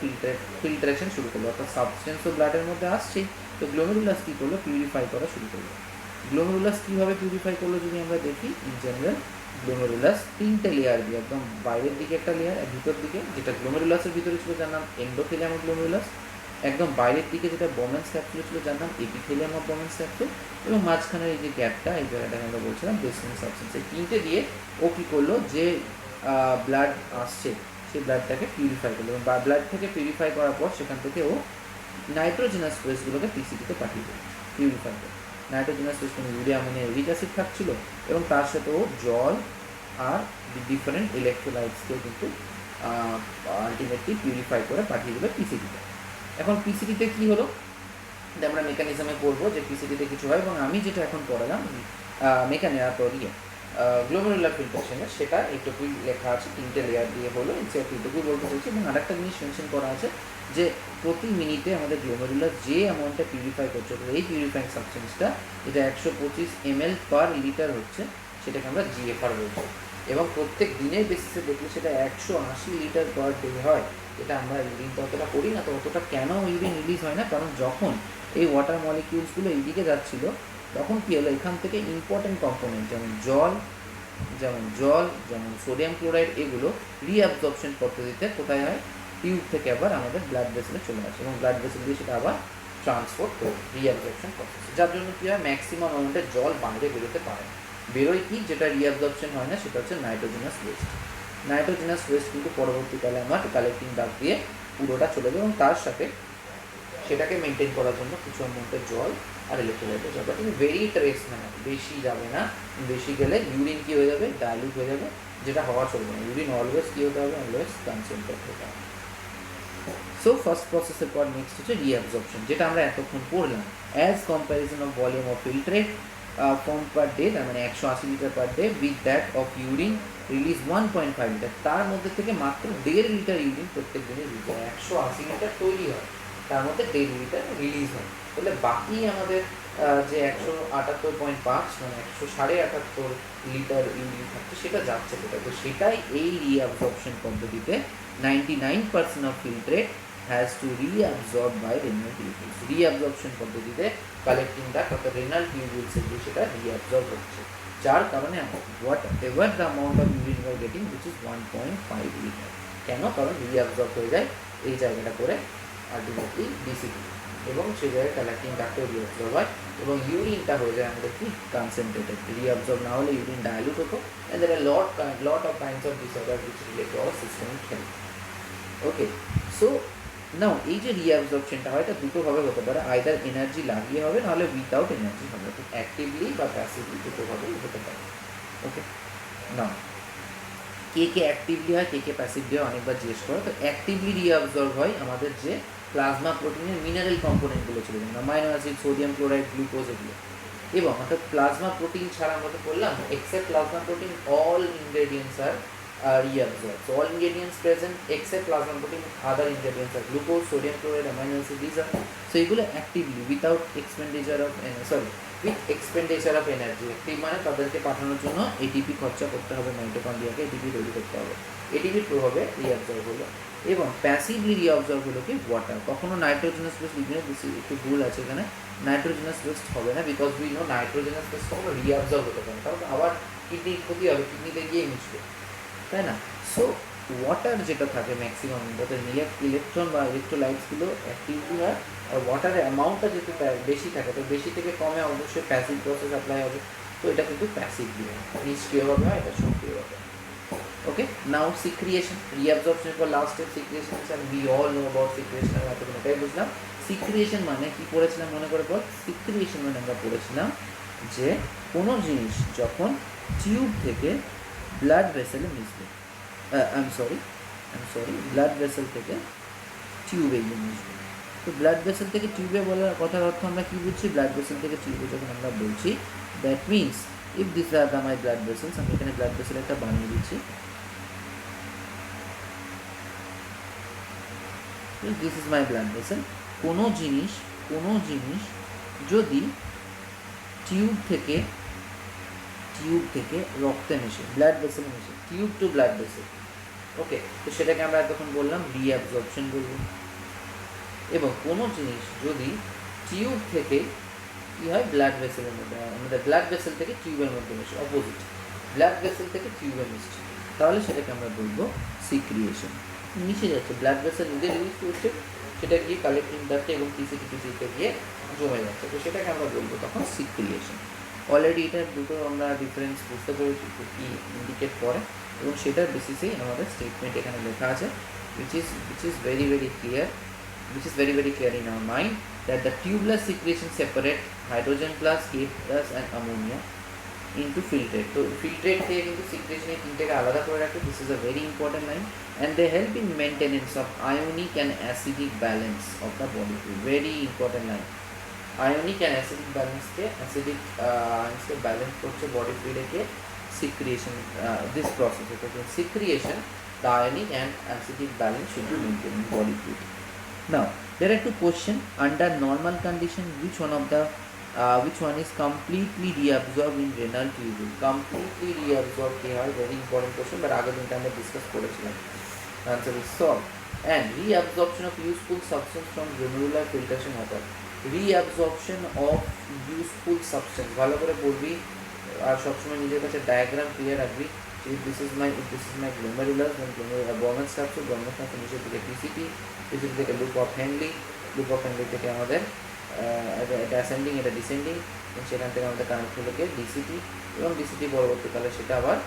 ফিল্ট্রেশন শুরু করলো, অর্থাৎ সাবস্টেন্স তো ব্লাডের মধ্যে আসছেই, তো গ্লোমেরুলাস কী করলো, পিউরিফাই করা শুরু করলো। গ্লোমেরুলাস কীভাবে পিউরিফাই করলো যদি আমরা দেখি, ইন জেনারেল গ্লোমেরুলাস 3টে লেয়ার দিয়ে, একদম বাইরের দিকে একটা লেয়ার, ভিতর দিকে যেটা গ্লোমেরুলাসের ভিতরে ছিল যার নাম এন্ডোথেলিয়াম অফ গ্লোমেরুলাস, একদম বাইরের দিকে যেটা বোমেন্স ক্যাপসুল ছিল যার নাম এপিথেলিয়াম অফ বোমেন্স ক্যাপসুল, এবং মাঝখানের এই যে গ্যাপটা, এই জায়গাটাকে আমরা বলছিলাম বেসমেন্ট সাবস্টেন্স। এই 3টে দিয়ে ও কী করলো, যে ব্লাড আসছে সেই ব্লাডটাকে পিউরিফাই করলো, এবং ব্লাড থেকে পিউরিফাই করার পর সেখান থেকে ও নাইট্রোজেনাস ওয়েস্টগুলোকে পিসিটিতে পাঠিয়ে দেয় পিউরিফাই করে। নাইট্রোজেনাস ওয়েস্ট মানে ইউরিয়া অ্যামোনিয়া ইউরিক অ্যাসিড থাকছিল, এবং তার সাথে ও জল আর ডিফারেন্ট ইলেকট্রোলাইটসকেও কিন্তু আলটিমেটলি পিউরিফাই করে পাঠিয়ে দেবে পিসিটিতে। এখন পিসিটিতে কী হলো, আমরা মেকানিজমে পড়বো যে পিসিটিতে কিছু হয়, এবং আমি যেটা এখন পড়ালাম গ্লোমেরুলার ফিল্ট্রেশনে, সেটা এইটুকুই লেখা আছে, 3টে লেয়ার দিয়ে হলো, এইটুকুই বলতে চাইছি। এবং আরেকটা জিনিস মেনশন করা আছে যে প্রতি মিনিটে আমাদের গ্লোমেরুলার যে অ্যামাউন্টটা পিউরিফাই করছে, এই পিউরিফাইং সাবস্টেন্সটা যেটা 125 ml পার লিটার হচ্ছে, সেটাকে আমরা জিএফআর বলছি, এবং প্রত্যেক দিনের বেসিসে দেখলে সেটা 180 লিটার পার ডে হয়। এটা আমরা ইউরিন অতটা করি না, তো অতটা কেন ইউরিন রিলিজ হয় না, কারণ যখন এই ওয়াটার মলিকিউলসগুলো এইদিকে যাচ্ছিলো তখন কী হলো, এখান থেকে ইম্পর্টেন্ট কম্পোনেন্ট যেমন সোডিয়াম ক্লোরাইড, এগুলো রিঅ্যাবজর্পশন পদ্ধতিতে কোথায় হয়, টিউব থেকে আবার আমাদের ব্লাড ভেসেলে চলে আসে, এবং ব্লাড ভেসেল দিয়ে সেটা আবার ট্রান্সপোর্ট করে রিঅ্যাবজর্পশন প্রসেস, যার জন্য কী হয়, ম্যাক্সিমাম অ্যামাউন্টের জল বাইরে বেরোতে পারে। বেরোয় কি, যেটা রিঅ্যাবজর্পশন হয় না, সেটা হচ্ছে নাইট্রোজেনাস ওয়েস্ট। নাইট্রোজেনাস ওয়েস্ট কিন্তু পরবর্তীকালে আমার কালেক্টিং ডাক দিয়ে পুরোটা চলে যায়, এবং তার সাথে সেটাকে মেনটেন করার জন্য কিছু অ্যামাউন্টের জল আর ইলেকট্রোলাইটের জল, কিন্তু ভেরি ট্রেস মানে বেশি যাবে না, বেশি গেলে ইউরিন কী হয়ে যাবে, ডাইলুট হয়ে যাবে, যেটা হওয়া চলবে না। ইউরিন অলওয়েজ কী হতে হবে, অলওয়েজ কনসেন্ট্রেট হতে হবে। সো ফার্স্ট প্রসেসের পর নেক্সট হচ্ছে রিঅ্যাবজর্পশন, যেটা আমরা এতক্ষণ পড়লাম। As comparison of volume of filtrate form per day, তার মানে 180 litre per day, with that of urine release 1.5 litre, তার মধ্যে থেকে মাত্র 1.5 লিটার ইউরিন প্রত্যেক দিনে রিলিজ হয়। 180 লিটার তৈরি হয়, তার মধ্যে 1.5 লিটার রিলিজ হয়, তাহলে বাকি আমাদের যে 178.5 মানে 178 লিটার ইউরিন থাকছে সেটা যাচ্ছে কোথায়, তো সেটাই এই রিঅ্যাবজর্পশন পদ্ধতিতে 99% of filtrate has to reabsorb by renal tubules. Reabsorption পদ্ধতিতে কালেক্টিং ডাক্ট অর্থাৎ রেনাল টিউবিউলসে গিয়ে সেটা রিঅ্যাবজর্ব হচ্ছে, যার কারণে whatever the amount of urine you are getting which is 1.5 litre. কেন, কারণ রিঅ্যাবজর্ব হয়ে যায় এই জায়গাটা করে আলটিমেটলি ডিসিপি, এবং সেই জায়গায় কালেক্টিং ডাক্টেও রিঅ্যাবজর্ব হয়, এবং ইউরিনটা হয়ে যায় আমাদের কি কনসেন্ট্রেটেড। রিঅ্যাবজর্ব না হলে ইউরিন ডাইলুট হতো, and there are lot of kinds of disorder which relate to our systemic health. Okay, so now এই যে রিঅ্যাবজর্পশনটা হয় এটা দুটোভাবে হতে পারে, আইদার এনার্জি লাগিয়ে হবে, নাহলে উইথাউট এনার্জি হবে, অ্যাক্টিভলি বা প্যাসিভলি দুটোভাবেই হতে পারে। ওকে, নাও কে অ্যাক্টিভলি হয়, কে প্যাসিভলি হয় অনেকবার জিজ্ঞেস করো। তো অ্যাক্টিভলি রিঅ্যাবজর্ব হয় আমাদের যে প্লাজমা প্রোটিনের মিনারেল কম্পোনেন্টগুলো ছিল, যেমন amino acid, sodium chloride, glucose, এগুলো। এবং অর্থাৎ প্লাজমা প্রোটিন ছাড়া আমরা তো বললাম except plasma protein all ingredients are reabsorbed. So all ingredients present except plasma protein, other ingredients are glucose, sodium chloride, amino acid, these are, so এগুলো actively without expenditure of with expenditure of energy, active মানে তাদেরকে পাঠানোর জন্য ATP খরচা করতে হবে, মাইটোকন্ড্রিয়াকে ATP তৈরি করতে হবে, এটিপির প্রভাবে রিঅ্যাবজর্ব হলো। এবং প্যাসিভলি রিঅ্যাবজর্ব হলো কি ওয়াটার, কখনো নাইট্রোজেনাস ওয়েস্ট, লিখলে একটু ভুল আছে এখানে, নাইট্রোজেনাস ওয়েস্ট হবে না, because we know nitrogenous West কখনো রিঅ্যাবজর্ব হতে পারে, কারণ আবার কিডনির ক্ষতি হবে, কিডনিতে গিয়ে মিশবে, তাই না। সো ওয়াটার যেটা থাকে ম্যাক্সিমাম, যাতে ইলেকট্রন বা ইলেকট্রোলাইটসগুলো অ্যাক্টিভলি হয়, আর ওয়াটারের অ্যামাউন্টটা যেহেতু বেশি থাকে, তো বেশি থেকে কমে অবশ্যই প্যাসিভ প্রসেস অ্যাপ্লাই হবে, তো এটা কিন্তু প্যাসিভলি হয়, নিষ্ক্রিয়ভাবে হয়, এটা সক্রিয়ভাবে। ওকে, নাও সিক্রিয়েশন, রিঅ্যাবজর্পশনের পর লাস্ট স্টেপ সিক্রিয়েশন আছে, and we all know about secretion, আমি এতক্ষণ এটাই বুঝলাম। সিক্রিয়েশন মানে কি পড়েছিলাম মনে করে বল? সিক্রিয়েশন মানে আমরা পড়েছিলাম যে কোনো জিনিস যখন টিউব থেকে ব্লাড ভেসেলে মিশবে, I am sorry blood vessel থেকে টিউবে গিয়ে মিশবে। তো ব্লাড ভেসেল থেকে টিউবে বলার কথার অর্থ আমরা কী বুঝছি? ব্লাড ভেসেল থেকে টিউবে যখন আমরা বলছি, that means if this are the my blood vessels, আমি এখানে ব্লাড ভেসেল একটা বানিয়ে দিচ্ছি, this is my blood vessel. কোনো জিনিস যদি টিউব থেকে রক্তে মিশে, ব্লাড ভেসেল মিশে, টিউব টু ব্লাড ভেসেল, ওকে, তো সেটাকে আমরা এতক্ষণ বললাম রিঅ্যাবজর্পশন বলবো। এবং কোনো জিনিস যদি টিউব থেকে কী হয়, ব্লাড ভেসেলের মধ্যে, আমাদের ব্লাড ভেসেল থেকে টিউবের মধ্যে মিশে, অপোজিট, ব্লাড ভেসেল থেকে টিউবে মিশছে, তাহলে সেটাকে আমরা বলবো সিক্রিয়েশন। মিশে যাচ্ছে, ব্লাড ভেসেল নিজে রিলিজ করছে, সেটা গিয়ে কালেক্টিং ডাক্টে এবং টিসিতে গিয়ে জমে যাচ্ছে, তো সেটাকে আমরা বলবো তখন সিক্রিয়েশন। অলরেডি এটার দুটো আমরা ডিফারেন্স বুঝতে পেরেছি কী ইন্ডিকেট করে, এবং সেটার বেসিসেই আমাদের স্টেটমেন্ট এখানে লেখা আছে, which is very very clear in our mind, that the tubular secretion separate hydrogen plus K plus and ammonia into filtrate. So filtrate থেকে কিন্তু secretion এই তিনটাকে আলাদা করে রাখে, this is a very important line, and they help in maintenance of ionic and acidic balance of the body fluid. Very important line. Ionic and acidic balance के acidic ions के balance করছে body fluid के secretion, this process है, तो secretion, the ionic and acidic balance should be maintained in body fluid. Now there are two questions. Under normal condition, which one is completely reabsorbed in renal tubule? Completely reabsorbed কি হয়, very important question, but আগের দিনটা আমরা discuss করেছিলাম, answer is solved. And reabsorption of useful substance from glomerular filtration water. Reabsorption of useful substance, ভালো করে বলবি আর সবসময় নিজের কাছে ডায়াগ্রাম ক্লিয়ার রাখবি। If this is my glomerulus, then Bowman structure নিচের দিকে DCT থেকে লুপ অফ হেনলি থেকে আমাদের এটা অ্যাসেন্ডিং, এটা ডিসেন্ডিং, সেখান থেকে আমাদের কানেক্ট হলো কে ডিসিটি, এবং ডিসিটি পরবর্তীকালে সেটা আবার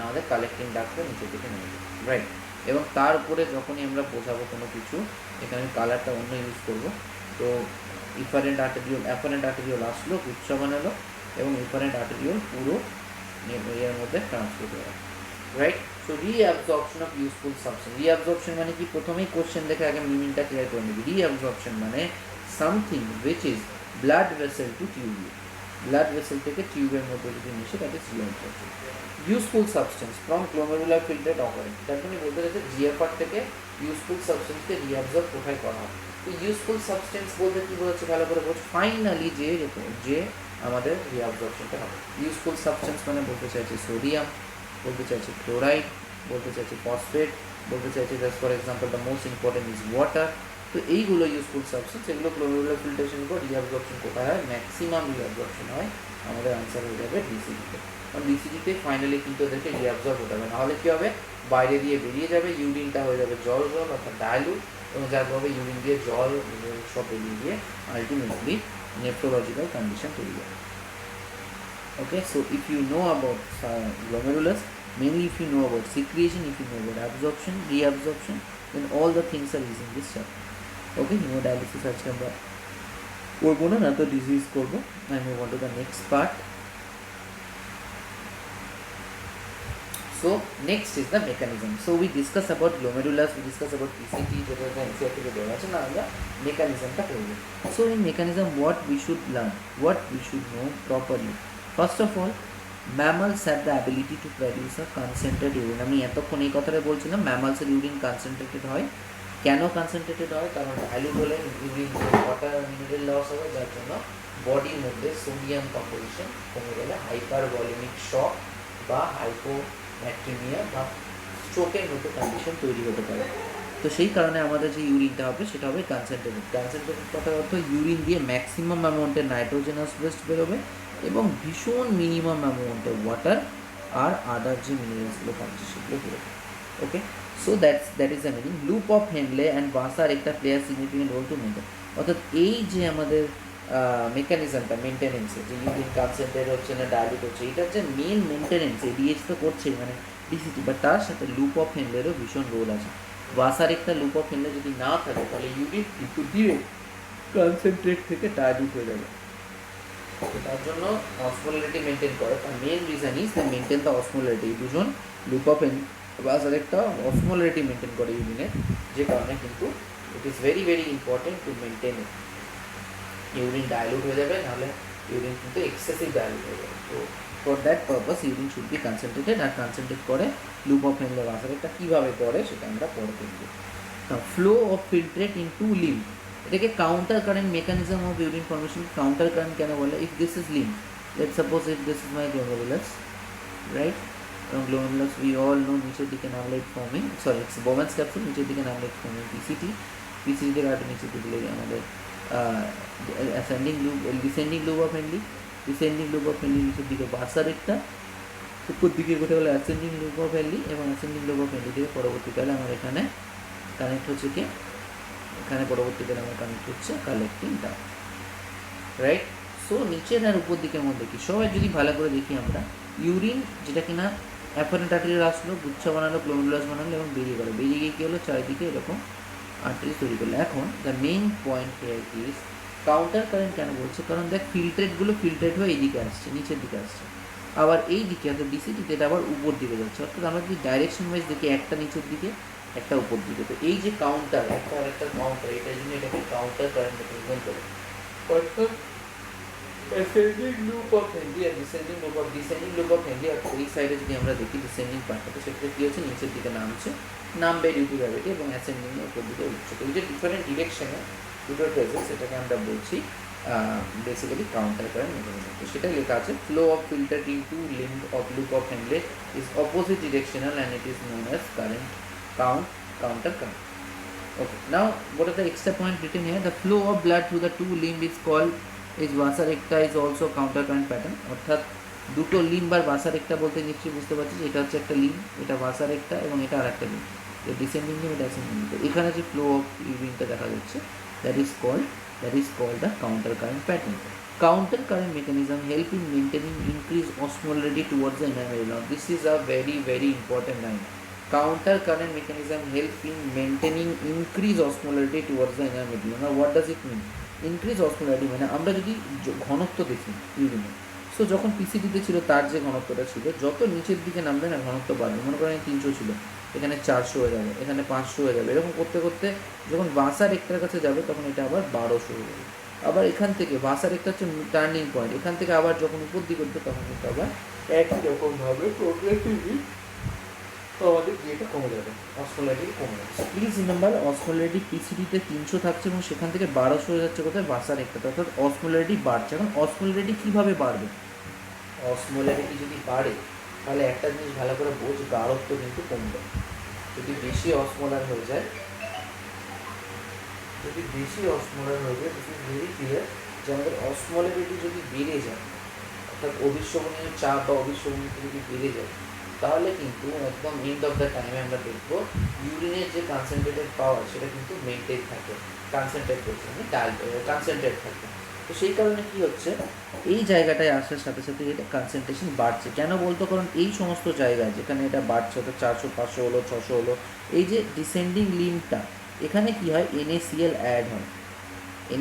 আমাদের কালেক্টিং ডাক্তার নিচের দিকে নেমে যাবে, রাইট। এবং তার উপরে যখনই আমরা বোঝাবো কোনো কিছু, এখানে আমি কালারটা অন্য ইউজ করব, তো অ্যাফারেন্ট আর্টেরিওল আসলো, গুচ্ছ বানালো, এবং অ্যাফারেন্ট আর্টেরিওল পুরো এর মধ্যে ট্রান্সফার করা, right. So reabsorption of useful substance, reabsorption মানে কি, প্রথমেই কোশ্চেন দেখে আগে মিনিংটা ক্লিয়ার করে নিবি। রিঅ্যাবজর্পশন মানে something which is blood vessel to tube, blood vessel থেকে টিউবের মধ্যে যদি মিশে, that is reabsorption. Useful substance from glomerular filtrate occurrent, তার মানে বলতে চাইছে জিএফআর থেকে ইউজফুল সাবস্টেন্সকে রিঅ্যাবজর্ব কোথায় করা হয়। তো ইউজফুল সাবস্টেন্স বলতে কী বলছে, ভালো করে বলছে, ফাইনালি যে আমাদের রিঅ্যাবজর্পশনটা হবে। ইউজফুল সাবস্টেন্স মানে বলতে চাইছে সোডিয়াম, বলতে চাইছে ক্লোরাইড, বলতে চাইছে ফসফেট, বলতে চাইছে just for example the most important is water. তো এইগুলো ইউজফুল সাবস্টেন্স, এগুলো গ্লোমেরুলার ফিল্ট্রেশন পর রিঅ্যাবজর্পশন কোথায় হয়, ম্যাক্সিমাম রিঅ্যাবজর্পশন হয় আমাদের আনসার হয়ে যাবে ডিসিটিতে। কারণ ডিসিটিতে ফাইনালি কিন্তু ওদেরকে রিঅ্যাবজর্ব হতে হবে, নাহলে কী হবে, বাইরে দিয়ে বেরিয়ে যাবে, ইউরিনটা হয়ে যাবে জল অর্থাৎ ডায়ালুট, এবং যার ফলে ইউরিন দিয়ে জল সব বেরিয়ে গিয়ে আলটিমেটলি nephrological condition তৈরি হয়। Okay, so if you know about glomerulus, mainly if you know about secretion, if you know about absorption, reabsorption, then all the things are using this chapter. Okay, hemodialysis আজকে আমরা করবো না, তো disease করবো। I move on to the next part. So next is the mechanism. So we discuss about glomerulus, we discuss about PCT, যেটা NCERT থেকে দেওয়া আছে না, আমরা মেকানিজমটা করবো। So in mechanism, what we should learn, what we should know properly. First of all, mammals have the ability to produce a concentrated urine. আমি এতক্ষণ এই কথাটা বলছিলাম, ম্যামালসের ইউরিন কনসেন্ট্রেটেড হয়। কেন কনসেন্ট্রেটেড হয়, কারণ ভ্যালু বলে ইউরিন ওয়াটার মিনারেল লস হবে, যার জন্য বডির মধ্যে সোডিয়াম কম্পোজিশন কমে গেলে হাইপার ভলিউমিক শক বা হাইপোম্যাট্রিমিয়া বা স্ট্রোকের মতো কন্ডিশন তৈরি হতে পারে। তো সেই কারণে আমাদের যে ইউরিনটা হবে সেটা হবে কনসেন্ট্রেটেড কথার অর্থ ইউরিন দিয়ে ম্যাক্সিমাম অ্যামাউন্টের নাইট্রোজেনাস ওয়েস্ট বেরোবে এবং ভীষণ মিনিমাম অ্যামাউন্টের ওয়াটার আর আদার যে মিনারেলসগুলো পাচ্ছে সেগুলো বেরোবে। Okay, so that is the meaning. Loop of Henle and বাসার একটা player significant role to maintain, অর্থাৎ এই যে আমাদের মেকানিজমটা মেনটেনেন্সে, যে ইউরিন কনসেন্ট্রেট হচ্ছে না ডায়ালিট হচ্ছে, এটার যে মেন মেনটেনেন্স এডিএইচ তো করছে মানে ডিসিটি, বাট তার সাথে লুপ অফ হেনলেরও ভীষণ রোল আছে। বাসার একটা লুপ অফ হেনলে যদি না থাকে তাহলে ইউরিন কিন্তু ধীরে কনসেন্ট্রেট থেকে ডাইলিউট হয়ে যাবে। তার জন্য অসমোলারিটি মেনটেন করে, তার main reason is the maintain the osmolarity. দুজন লুকোপেন প্লাস আরেকটা অসমোলারিটি মেনটেন করে ইউরিনের, যে কারণে কিন্তু it is very very important to maintain it. Urine dilute হয়ে যাবে, নাহলে ইউরিন কিন্তু এক্সেসিভ ডাইলুট হয়ে যাবে। তো for that purpose urine should be concentrated, আর কনসেন্ট্রেট করে লুপ অফ হেনলে ভাসারেটটা কীভাবে করে সেটা আমরা পরে দেখব। Flow of filtrate into limb, এটাকে counter current mechanism of urine formation. Counter current কেন বলে? If this is limb, let's suppose if this is my glomerulus, right, এবং গ্লোমেরুলাস উই অল নো নিচের দিকে নামলেট forming, sorry it's Bowman's capsule, নিচের দিকে নামলেট ফর্মিং পিসিটি, পিসিটি থেকে আরেকটু নিচের দিকে লেগে আমাদের ascending loop, descending loop of Henle, descending loop of Henle নিচের দিকে বার্সার একটা, উপর দিকে কোথায় হলো অ্যাসেন্ডিং লুপ অফ হেনলি, এবং অ্যাসেন্ডিং লুপ অফ হেনলি থেকে পরবর্তীকালে আমার এখানে কানেক্ট হচ্ছে কি, এখানে পরবর্তীকালে আমার কানেক্ট হচ্ছে কালেক্টিং ডাক্ট, রাইট। সো নিচের আর উপর দিকের মধ্যে কি সবাই যদি ভালো করে দেখি আমরা, ইউরিন যেটা কিনা অ্যাপারেন্ট আর্টারি আসলো, গুচ্ছা বানালো, গ্লোমেরুলাস বানালো এবং বেরিয়ে গেলো, বেরিয়ে গিয়ে কী হলো, চারিদিকে এরকম আর্টারি তৈরি করলো। এখন the main point here is counter current কেন বলছে? কারণ দেখ ফিল্ট্রেটগুলো ফিল্ট্রেট হয়ে এইদিকে আসছে, নিচের দিকে আসছে, আবার এই দিকে অর্থাৎ ডিসিটিতে এটা আবার উপর দিকে যাচ্ছে। অর্থাৎ আমরা যদি ডাইরেকশন ওয়াইজ দেখি, একটা নিচের দিকে একটা উপর দিকে, তো এই যে কাউন্টার, একটা আর একটা কাউন্টার, এটার জন্য এটাকে কাউন্টার কারেন্ট রিপ্রেজেন্ট করে। অর্থাৎ অ্যাসেন্ডিং লুপ অফ হেনরি আর ডিসেন্ডিং লুপ অফ হেনরি, আর এই সাইডে যদি আমরা দেখি ডিসেন্ডিং পার্টটা, তো সেক্ষেত্রে কী হচ্ছে, নিচের দিকে নামছে, নামবে ডিউ টু গ্র্যাভিটি, এবং অ্যাসেন্ডিং উপর দিকে উঠছে। তো এই যে ডিফারেন্ট ডিরেকশনে দুটো প্রেজেন্স, সেটাকে আমরা বলছি বেসিক্যালি কাউন্টার কারেন্ট মেকানিজম। তো সেটাই লেখা আছে, flow of filter into limb of loop of Henle is opposite directional and it is known as counter current. Okay, now what are the extra point written here? The flow of blood through the two limb is called is vasa recta is also counter current pattern। অর্থাৎ দুটো limb আর ভাসা রেক্টা বলতে নিশ্চয়ই বুঝতে পারছিস, এটা হচ্ছে একটা লিম্ব, এটা ভাসা রেক্টা, এবং এটা আর একটা লিম্ব, তো ডিসেন্ডিং লিম্ব, এটা অ্যাসেন্ডিং লিম্ব। এখানে যে ফ্লো অফ ইউরিনটা দেখা যাচ্ছে, that is called the counter current pattern. Counter current mechanism help in maintaining increased osmolarity towards the inner medulla. This is a very very important line. Counter current mechanism help in maintaining increased osmolarity towards the inner medulla. Now what does it mean? Increase osmolarity মানে আমরা যদি ঘনত্ব দেখি ইউরিনে, so যখন পিসিটিতে ছিল তার যে ঘনত্বটা ছিল, যত নিচের দিকে নামবে না ঘনত্ব বাড়বে। মনে করেন 300 ছিল, এখানে 400 হয়ে যাবে, এখানে 500 হয়ে যাবে, এরকম করতে করতে যখন বাসার একটার কাছে যাবে তখন এটা আবার 1200 হয়ে যাবে। আবার এখান থেকে বাসার একটা হচ্ছে টার্নিং পয়েন্ট, এখান থেকে আবার যখন উপর দিকে উঠবে তখন কিন্তু আবার একই রকমভাবে প্রোগ্রেসিভলি আমাদের ইয়েটা কমে যাবে, অসমোলারিটি কমে যাবে। প্লিজ রিমেম্বার, অসমোলারিটি পিসিডিতে 300 থাকছে এবং সেখান থেকে 1200 হয়ে যাচ্ছে কোথায়, বাসার একটাতে, অর্থাৎ অসমোলারিটি বাড়ছে। এখন অসমোলারিটি কীভাবে বাড়বে? অসমোলারিটি যদি বাড়ে তাহলে একটা জিনিস ভালো করে বোঝ, গাঢ়ত্ব কিন্তু কমবে। যদি বেশি অসমোলার হয়ে যায়, দিস ইজ ভেরি ক্লিয়ার যে আমাদের অসমোলারিটি যদি বেড়ে যায়, অর্থাৎ অবিশ্বনীয় চাপ বা অবিশ্বনীয়তা যদি বেড়ে যায়, তাহলে কিন্তু একদম এন্ড অফ দ্য টাইমে আমরা দেখবো ইউরিনের যে কনসেন্ট্রেটেড পাওয়ার সেটা কিন্তু মেনটেন থাকে, কনসেন্ট্রেট করছে কনসেন্ট্রেট থাকে। তো সেই কারণে কী হচ্ছে, এই জায়গাটায় আসার সাথে সাথে এটা কনসেন্ট্রেশন বাড়ছে। কেন বলতো? কারণ এই সমস্ত জায়গায় যেখানে এটা বাড়ছে, অর্থাৎ 400 500 হলো, 600 হলো, এই যে ডিসেন্ডিং লিম্বটা, এখানে কি হয়, NaCl অ্যাড হয়।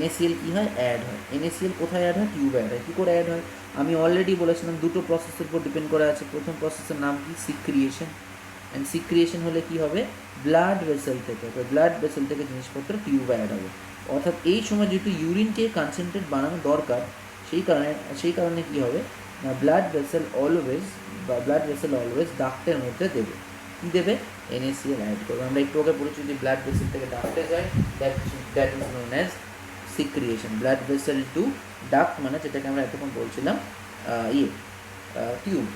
NaCl কী হয়, অ্যাড হয়। NaCl কোথায় অ্যাড হয়? টিউবে অ্যাড হয়। কী করে অ্যাড হয়? আমি অলরেডি বলেছিলাম দুটো প্রসেসের উপর ডিপেন্ড করে আছে। প্রথম প্রসেসের নাম কি, সিক্রিয়েশন, অ্যান্ড সিক্রিয়েশন হলে কি হবে, ব্লাড ভেসেল থেকে, ব্লাড ভেসেল থেকে জিনিসপত্র টিউবে অ্যাড হবে। অর্থাৎ এই সময় যেহেতু ইউরিনকে কনসেন্ট্রেট বানানো দরকার, সেই কারণে কী হবে, ব্লাড ভেসেল অলওয়েজ ডাক্টের মধ্যে দেবে। কী দেবে? NaCl অ্যাড করবে। আমরা একটু আগে বলেছি যদি ব্লাড ভেসেল থেকে ডাক্টে যায়, that is known as secretion. Blood vessel to duct মানে যেটাকে আমরা এতক্ষণ বলছিলাম টিউব,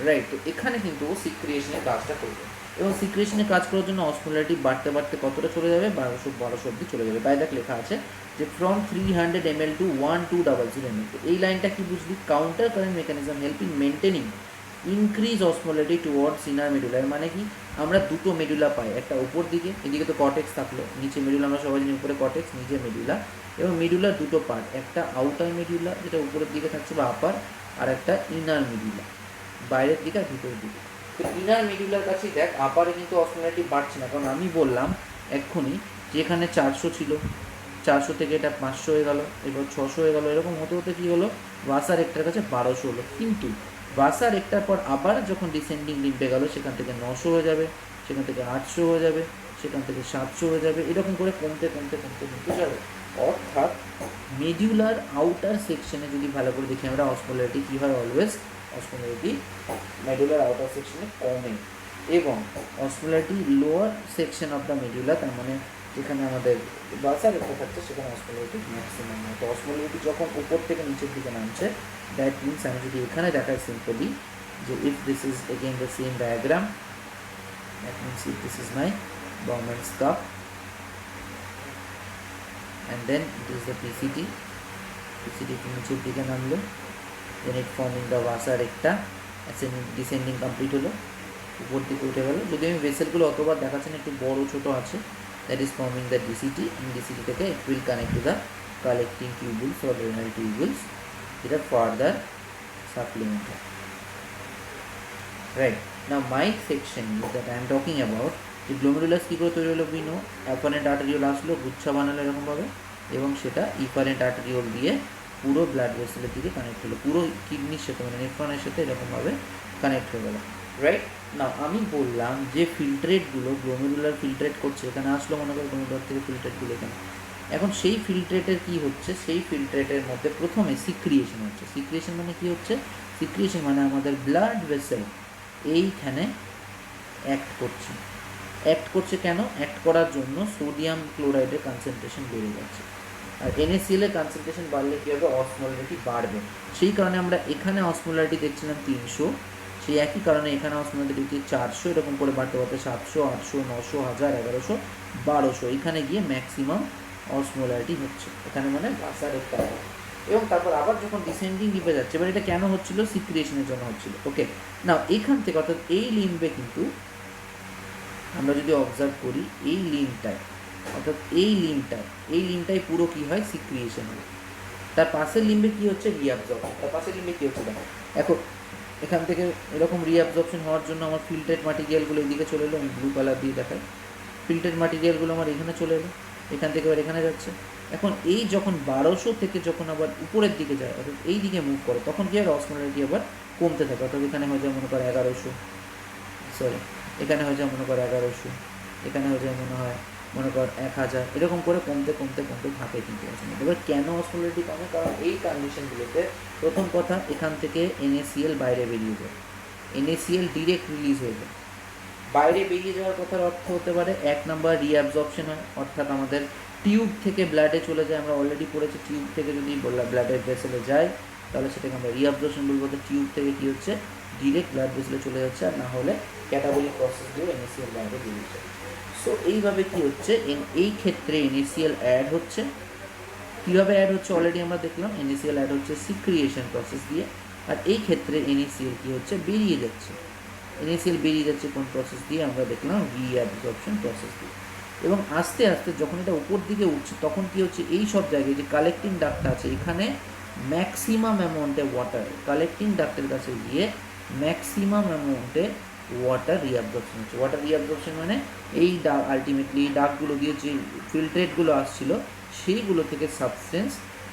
রাইট। তো এখানে কিন্তু সিক্রিয়েশনের কাজটা করবে, এবং সিক্রিয়েশনের কাজ করার জন্য অসমোলারিটি বাড়তে বাড়তে কতটা চলে যাবে, 1200 অব্দি চলে যাবে। তাই দেখ লেখা আছে যে ফ্রম 300 ml to 1200 ml। তো এই লাইনটা কি বুঝলি? Counter current mechanism helping maintaining increase osmolarity towards inner medulla. মানে কি, আমরা দুটো মেডুলা পাই, একটা উপর দিকে, এদিকে তো কটেক্স থাকলো, নিচে মেডুলা আমরা সবাই জানি, উপরে কটেক্স, নিচে মেডুলা, এবং মেডুলার দুটো পার্ট, একটা আউটার মেডুলা যেটা উপরের দিকে থাকছে বা আপার, আর একটা ইনার মেডুলা বাইরের দিকে আর ভিতরের দিকে। তো ইনার মেডুলার কাছে দেখ আপারে কিন্তু অসমোলারিটি বাড়ছে না, কারণ আমি বললাম এক্ষুনি যে এখানে 400 ছিল, 400 থেকে এটা 500 হয়ে গেল, এবার 600 হয়ে গেল, এরকম হতে হতে কী হলো, ভাসার একটার কাছে 1200 হলো। কিন্তু ভাসার একটার পর আবার যখন ডিসেন্ডিং লিম্বে গেল, সেখান থেকে 900 হয়ে যাবে, সেখান থেকে 800 হয়ে যাবে, সেখান থেকে 700 হয়ে যাবে, এরকম করে কমতে কমতে কমতে কমতে যাবে। অর্থাৎ মেডিউলার আউটার সেকশনে যদি ভালো করে দেখি আমরা, অসমোলারিটি কী হয়, অলওয়েজ অসমোলারিটি মেডুলার আউটার সেকশনে কমে, এবং osmolarity lower section of the medulla, তার মানে যেখানে আমাদের বাসার একটা থাকছে সেখানে অসমোলারিটি ম্যাক্সিমাম হয়। তো অসমোলারিটি যখন উপর থেকে নিচের দিকে নামছে, দ্যাট মিনস আমি যদি এখানে দেখাই সিম্পলি যে if this is again the same diagram, that means if this is my Bowman's cup and then it is the PCT নিচের দিকে নামলো, then it forming the vasa recta, ascending descending complete হলো, উপর দিকে উঠে গেল। যদি আমি ভেসেলগুলো অতবার দেখাচ্ছেন একটু বড় ছোট আছে, that is forming the DCT, and DCT থেকে it will connect to the collecting tubules or renal tubules that are further supplemented. Right, now my section that I am talking about, যে গ্লোমেরুলাস কী করে তৈরি হলো, বিনো afferent আর্টেরিওল আসলো, গুচ্ছা বানালো এরকমভাবে, এবং সেটা ইফারেন্ট আর্টেরিওল দিয়ে পুরো ব্লাড ভেসেলের দিকে কানেক্ট হলো, পুরো কিডনির সাথে মানে নেফ্রনের সাথে এরকমভাবে কানেক্ট হয়ে গেল। রাইট, না আমি বললাম যে ফিল্ট্রেটগুলো গ্লোমেরুলার ফিল্ট্রেট করছে, এখানে আসলো মনে করো গ্লোমেরুলার থেকে ফিল্ট্রেটগুলো এখানে, এখন সেই ফিল্ট্রেটের কী হচ্ছে, সেই ফিল্ট্রেটের মধ্যে প্রথমে সিক্রিয়েশন হচ্ছে। সিক্রিয়েশন মানে কী হচ্ছে, সিক্রিয়েশন মানে আমাদের ব্লাড ভেসেল এইখানে অ্যাক্ট করছে। অ্যাক্ট করছে কেন? অ্যাক্ট করার জন্য সোডিয়াম ক্লোরাইডের কনসেন্ট্রেশন বেড়ে যাচ্ছে, আর NaCl এর কনসেন্ট্রেশন বাড়লে কী হবে, অসমোলারিটি বাড়বে। সেই কারণে আমরা এখানে অসমোলারিটি দেখছিলাম 300, সেই একই কারণে এখানে অসমোলারিটি দেখছি 400, এরকম করে বাড়তে বাড়তে 700, 800, 900, 1000, 1100, 1200, এখানে গিয়ে ম্যাক্সিমাম অসমোলারিটি হচ্ছে এখানে, মানে ভাসার একটা। এবং তারপর আবার যখন ডিসেন্ডিং লিম্বে যাচ্ছে, এবার এটা কেন হচ্ছিল, সিক্রিয়েশনের জন্য হচ্ছিল। ওকে, না এখান থেকে অর্থাৎ এই লিম্বে কিন্তু আমরা যদি অবজার্ভ করি, এই লিম্বটায় অর্থাৎ এই লিম্বটায় পুরো কী হয়, সিক্রিয়েশন হয়। তার পাশের লিম্বে কী হচ্ছে, রিঅ্যাবজর্পশন। তার পাশের লিম্বে কী হচ্ছে দেখো, এখন এখান থেকে এরকম রিঅ্যাবজর্পশন হওয়ার জন্য আমার ফিল্ট্রেট মাটিরিয়ালগুলো এইদিকে চলে এলো, আমি ব্লু কালার দিয়ে দেখাই, ফিল্ট্রেট মাটিরিয়ালগুলো আমার এখানে চলে এলো, এখান থেকে এবার এখানে যাচ্ছে। এখন এই যখন 1200 থেকে যখন আবার উপরের দিকে যায়, অর্থাৎ এই দিকে মুভ করে, তখন কী হয়, অসমোলারিটি আবার কমতে থাকে। অর্থাৎ এখানে হয়ে যায় মনে করো 1100, সরি এখানে হয়ে যায় মনে করো 1100, এখানে হয়ে যায় মনে কর 1000, এরকম করে কমতে কমতে কমতে থাকে কিন্তু অসমোলারিটি। এবার কেন অসমোলারিটি কমে, কারণ এই কন্ডিশনগুলোতে প্রথম কথা এখান থেকে NaCl বাইরে বেরিয়ে যায়, NaCl ডিরেক্ট রিলিজ হয়ে যায়। বাইরে বেরিয়ে যাওয়ার কথার অর্থ হতে পারে 1 নম্বর রিঅ্যাবজর্পশন হয়, অর্থাৎ আমাদের টিউব থেকে ব্লাডে চলে যায়। আমরা অলরেডি পড়েছি টিউব থেকে যদি ব্লাডের ভেসেলে যায় তাহলে সেটাকে আমরা রিঅ্যাবজর্পশন বলবো। তো টিউব থেকে কী হচ্ছে, ডিরেক্ট ব্লাড ভেসেলে চলে যাচ্ছে, আর না হলে ক্যাটাবলিক প্রসেস দিয়ে NaCl বাইরে বেরিয়ে যায়। সো এইভাবে কী হচ্ছে, এই ক্ষেত্রে NaCl অ্যাড হচ্ছে। কীভাবে অ্যাড হচ্ছে অলরেডি আমরা দেখলাম, NaCl অ্যাড হচ্ছে সিক্রিয়েশন প্রসেস দিয়ে, আর এই ক্ষেত্রে NaCl কী হচ্ছে, বেরিয়ে যাচ্ছে। NaCl বেরিয়ে যাচ্ছে কোন প্রসেস দিয়ে, আমরা দেখলাম রিঅ্যাবজর্পশন প্রসেস দিয়ে। এবং আস্তে আস্তে যখন এটা উপর দিকে উঠছে, তখন কী হচ্ছে, এই সব জায়গায় যে কালেক্টিং ডাক্ট আছে, এখানে ম্যাক্সিমাম অ্যামাউন্টে ওয়াটার, কালেক্টিং ডাক্টের কাছে গিয়ে ম্যাক্সিমাম অ্যামাউন্টে ওয়াটার রিঅ্যাবজর্পশন হচ্ছে। ওয়াটার রিঅ্যাবজর্পশন মানে এই আলটিমেটলি এই ডাক্টগুলো দিয়ে যে ফিল্ট্রেটগুলো আসছিল, সেইগুলো থেকে সাবস্টেন্স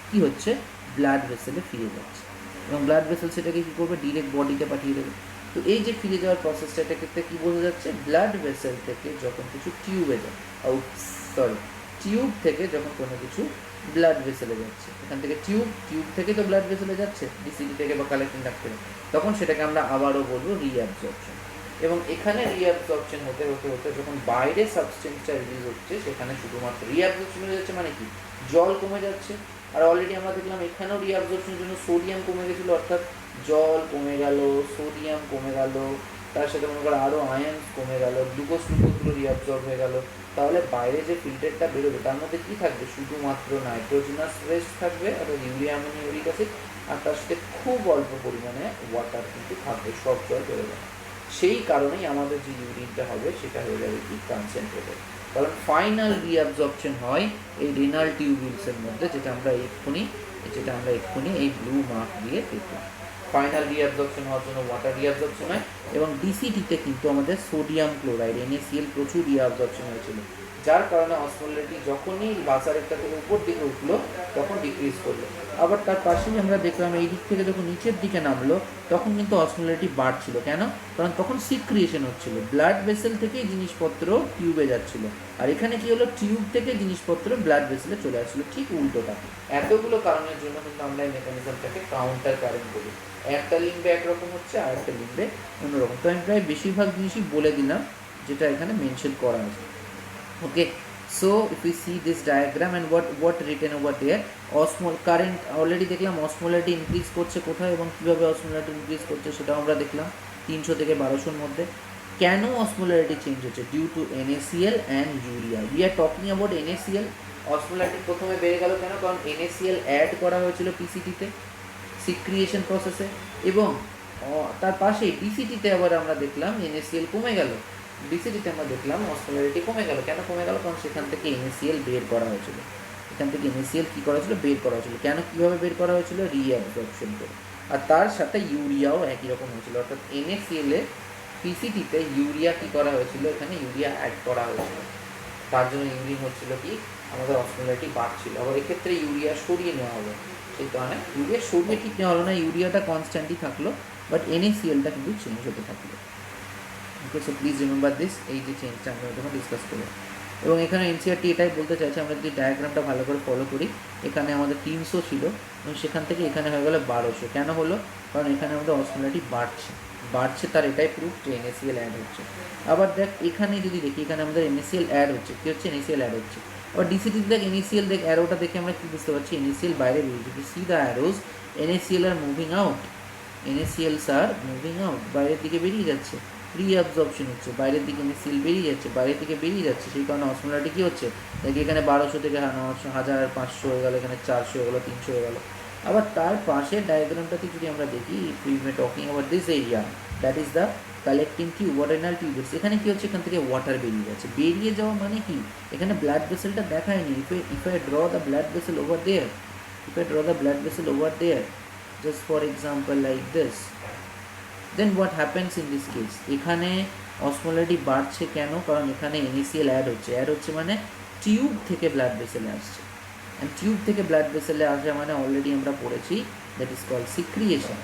কী হচ্ছে, ব্লাড ভেসেলে ফিরে যাচ্ছে, এবং ব্লাড ভেসেল সেটাকে কী করবে, ডিরেক্ট বডিতে পাঠিয়ে দেবে। তো এই যে ফিরে যাওয়ার প্রসেসটা, এটা ক্ষেত্রে কী বোঝা যাচ্ছে, ব্লাড ভেসেল থেকে যখন কিছু টিউবে যায়, টিউব থেকে যখন কোনো কিছু ব্লাড ভেসেলে যাচ্ছে, এখান থেকে টিউব থেকে তো ব্লাড ভেসেলে যাচ্ছে ডিসিটি থেকে বা কালেক্টিং ডাক্ট থেকে, তখন সেটাকে আমরা আবারও বলবো রিঅ্যাবজর্পশন। এবং এখানে রিঅ্যাবজর্পশন হতে হতে হতে যখন বাইরে সাবস্টেন্সটা রিলিজ হচ্ছে, সেখানে শুধুমাত্র রিঅ্যাবজর্পশন হয়ে যাচ্ছে, মানে কি, জল কমে যাচ্ছে। আর অলরেডি আমরা দেখলাম এখানেও রিঅ্যাবজর্পশনের জন্য সোডিয়াম কমে গেছিলো, অর্থাৎ জল কমে গেল, সোডিয়াম কমে গেল, তার সাথে মনে করো আরও আয়ন কমে গেল, গ্লুকোজগুলো রিঅ্যাবজর্ব হয়ে গেল। তাহলে বাইরে যে ফিল্টারটা বেরোবে তার মধ্যে কী থাকবে, শুধুমাত্র নাইট্রোজেনাস ওয়েস্ট থাকবে, অর্থাৎ ইউরিয়া, অ্যামোনিয়া, ইউরিক অ্যাসিড, আর তার সাথে খুব অল্প পরিমাণে ওয়াটার কিন্তু থাকবে, সব জল বেরোবে। সেই কারণেই আমাদের যে ইউরিনটা হবে সেটা হয়ে যাবে কি, কনসেন্ট্রেটেড। কারণ ফাইনাল রিঅ্যাবজর্পশন হয় এই রেনাল টিউবিউলসের মধ্যে, যেটা আমরা এক্ষুনি এই ব্লু মার্ক দিয়ে দেখলাম। ফাইনাল রিঅ্যাবজর্পশন হওয়ার জন্য ওয়াটার রিঅ্যাবজর্পশন হয়, এবং ডিসিটিতে কিন্তু আমাদের সোডিয়াম ক্লোরাইড NaCl প্রচুর রিঅ্যাবজর্পশন হয়েছিল, যার কারণে অসমোলারিটি যখনই বাজারেরটা থেকে উপর দিকে উঠলো তখন ডিক্রিজ করলো। আবার তার পাশেই আমরা দেখলাম এই দিক থেকে যখন নিচের দিকে নামলো তখন কিন্তু অসমোলারিটি বাড়ছিল। কেন? কারণ তখন সিক্রিয়েশন হচ্ছিল, ব্লাড ভেসেল থেকেই জিনিসপত্র টিউবে যাচ্ছিল, আর এখানে কি হলো, টিউব থেকে জিনিসপত্র ব্লাড ভেসেলে চলে আসছিলো, ঠিক উল্টোটা। এতগুলো কারণের জন্য কিন্তু আমরা এই মেকানিজমটাকে কাউন্টার কারেন্ট বলি। একটা লিম্বে একরকম হচ্ছে আর একটা লিম্বে অন্যরকম। তো আমি প্রায় বেশিরভাগ জিনিসই বলে দিলাম যেটা এখানে মেনশন করা আছে। ওকে, so if we see this diagram and what written over there, current already দেখলাম osmolarity increase করছে কোথায় এবং কিভাবে osmolarity increase করছে সেটাও আমরা দেখলাম 300 থেকে 1200 এর মধ্যে। কেন osmolarity চেঞ্জ হচ্ছে? due to NaCl and urea. we are talking about NaCl. osmolarity প্রথমে বেড়ে গেল কেন? কারণ NaCl অ্যাড করা হয়েছিল PCT তে সিক্রিয়েশন প্রসেসে, এবং তার পাশেই ডিসিটিতে আবার আমরা দেখলাম NaCl কমে গেল। ডিসিটিতে আমরা দেখলাম অসমোলারিটি কমে গেল। কেন কমে গেল? কারণ সেখান থেকে NaCl বের করা হয়েছিল। এখান থেকে NaCl কী করা হয়েছিল? বের করা হয়েছিল। কেন, কীভাবে বের করা হয়েছিল? রিঅ্যাবজর্পশন করে। আর তার সাথে ইউরিয়াও একই রকম হয়েছিল, অর্থাৎ NaCl এ পিসিটিতে ইউরিয়া কী করা হয়েছিল? এখানে ইউরিয়া অ্যাড করা হয়েছিল, তার জন্য ইউরিন হচ্ছিল কি, আমাদের অসমোলারিটি বাড়ছিল। আবার এক্ষেত্রে ইউরিয়া সরিয়ে নেওয়া হলো, সেই কারণে ইউরিয়া সরিয়ে ঠিক নেওয়া হলো না, ইউরিয়াটা কনস্ট্যান্টই থাকলো, বাট NaClটা কিন্তু চেঞ্জ হতে থাকলো। ওকে, সো প্লিজ রিমেম্বার দিস, এই যে চেঞ্জটা আমরা তখন ডিসকাস করলাম। এবং এখানে এনসিআরটি এটাই বলতে চাইছে, আমরা যদি ডায়াগ্রামটা ভালো করে ফলো করি, এখানে আমাদের 300 ছিল এবং সেখান থেকে এখানে হয়ে গেল 1200। কেন হলো? কারণ এখানে আমাদের অসমোলারিটি বাড়ছে, তার এটাই প্রুফ যে NaCl অ্যাড হচ্ছে। আবার দেখ এখানে যদি দেখি, এখানে আমাদের NaCl অ্যাড হচ্ছে, কী হচ্ছে? NaCl অ্যাড হচ্ছে। আবার ডিসিটিতে দেখ NaCl, দেখ অ্যারোটা দেখে আমরা কী বুঝতে পারছি? NaCl বাইরে বেরিয়েছে। যদি C the arose, NaCl are moving out, NaCl are moving out, বাইরের দিকে বেরিয়ে যাচ্ছে, রিঅ্যাবজর্পশন হচ্ছে, বাইরের দিকে NaCl বেরিয়ে যাচ্ছে, বাইরের দিকে বেরিয়ে যাচ্ছে, সেই কারণে অসমোলারিটি কী হচ্ছে? দেখি এখানে 1200 থেকে 1500 হয়ে গেল, এখানে 400 হয়ে গেলো, 300 হয়ে গেলো। আবার তার পাশের ডায়াগ্রামটাতে যদি আমরা দেখি, we may talking about this area, that is the collecting tube, ওয়াটারনাল টিউবস। এখানে কী হচ্ছে? এখান থেকে ওয়াটার বেরিয়ে যাচ্ছে। বেরিয়ে যাওয়া মানে কি? এখানে ব্লাড ভেসেলটা দেখায়নি। If I draw the blood vessel over there, just for example like this, then what happens in this case? এখানে অসমোলারিটি বাড়ছে কেন? কারণ এখানে NaCl অ্যাড হচ্ছে মানে টিউব থেকে ব্লাড ভেসেলে আসছে, অ্যান্ড টিউব থেকে ব্লাড ভেসেলে আসা মানে অলরেডি আমরা পড়েছি, দ্যাট ইজ কল্ড সিক্রিয়েশন।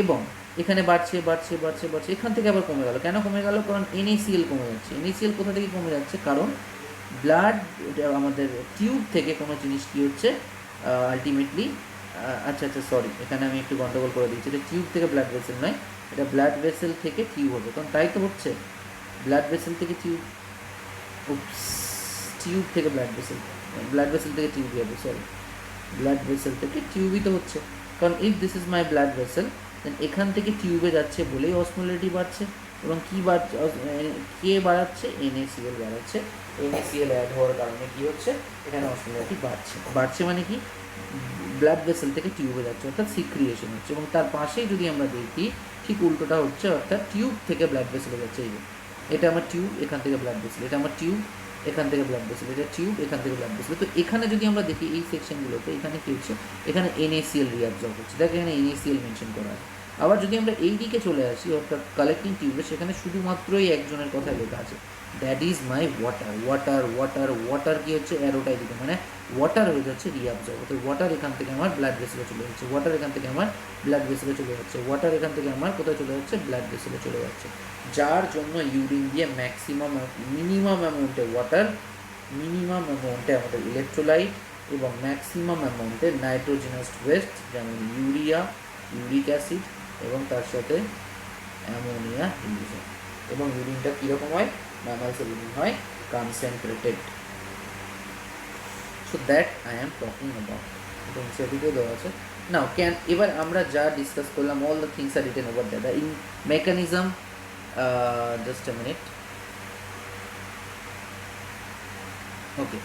এবং এখানে বাড়ছে, এখান থেকে আবার কমে গেল। কেন কমে গেল? কারণ NaCl কমে যাচ্ছে। NaCl কোথা থেকে কমে যাচ্ছে? কারণ ব্লাড, আমাদের টিউব থেকে কোনো জিনিস কী হচ্ছে আলটিমেটলি, আচ্ছা সরি, এখানে আমি একটু গন্ডগোল করে দিচ্ছি, এটা টিউব থেকে ব্লাড ভেসেল নয়, এটা ব্লাড ভেসেল থেকে টিউব হবে, কারণ তাই তো হচ্ছে, ব্লাড ভেসেল থেকে টিউব, টিউব থেকে ব্লাড ভেসেল থেকে টিউবই হবে, সরি, ব্লাড ভেসেল থেকে টিউবই তো হচ্ছে। কারণ if this is my blood vessel, then এখান থেকে টিউবে যাচ্ছে বলেই অসমোলারিটি বাড়ছে। এবং কী বাড়ছে? কে বাড়াচ্ছে? NaCl বাড়াচ্ছে। NaCl অ্যাড হওয়ার কারণে কী হচ্ছে? এখানে অসমোলারিটি বাড়ছে মানে কি? ব্লাড ভেসেল থেকে টিউবে যাচ্ছে, অর্থাৎ সিক্রিয়েশন হচ্ছে। এবং তার পাশেই যদি আমরা দেখি, ঠিক উল্টোটা হচ্ছে, অর্থাৎ টিউব থেকে ব্লাড ভেসেলে যাচ্ছে। এই এটা আমার টিউব, এখান থেকে ব্লাড ভেসেল, এটা আমার টিউব, এখান থেকে ব্লাড ভেসেল, এটা টিউব, এখান থেকে ব্লাড ভেসেল। তো এখানে যদি আমরা দেখি এই সেকশনগুলোতে, এখানে কী হচ্ছে? এখানে NaCl রিঅ্যাবজর্ব হচ্ছে, দেখ এখানে NaCl মেনশন করা আছে। আবার যদি আমরা এই দিকে চলে আসি, অর্থাৎ কালেক্টিং টিউবে, সেখানে শুধুমাত্রই একজনের কথা লেখা আছে, দ্যাট ইজ মাই ওয়াটার কী হচ্ছে? অ্যারোটাই দিকে, মানে ওয়াটার হয়ে যাচ্ছে রিঅ্যাবজর্ব, অর্থাৎ ওয়াটার এখান থেকে আমার ব্লাড ভেসেলে চলে যাচ্ছে, ওয়াটার এখান থেকে আমার ব্লাড ভেসেলে চলে যাচ্ছে, ওয়াটার এখান থেকে আমার কোথায় চলে যাচ্ছে? ব্লাড ভেসেলে চলে যাচ্ছে। যার জন্য ইউরিন দিয়ে মিনিমাম অ্যামাউন্টে ওয়াটার, মিনিমাম অ্যামাউন্টে আমাদের ইলেকট্রোলাইট এবং ম্যাক্সিমাম অ্যামাউন্টে নাইট্রোজেনাস ওয়েস্ট, যেমন ইউরিয়া, ইউরিক অ্যাসিড এবং তার সাথে অ্যামোনিয়া ইউজ হয়। এবং ইউরিনটা কীরকম হয়? ম্যামালসের ইউরিন হয় concentrated. So that I am talking about, এটা এনসিআরটিতেও দেওয়া আছে। নাও এবার আমরা যা ডিসকাস করলাম, all the things are written over that in mechanism. Just a minute, okay.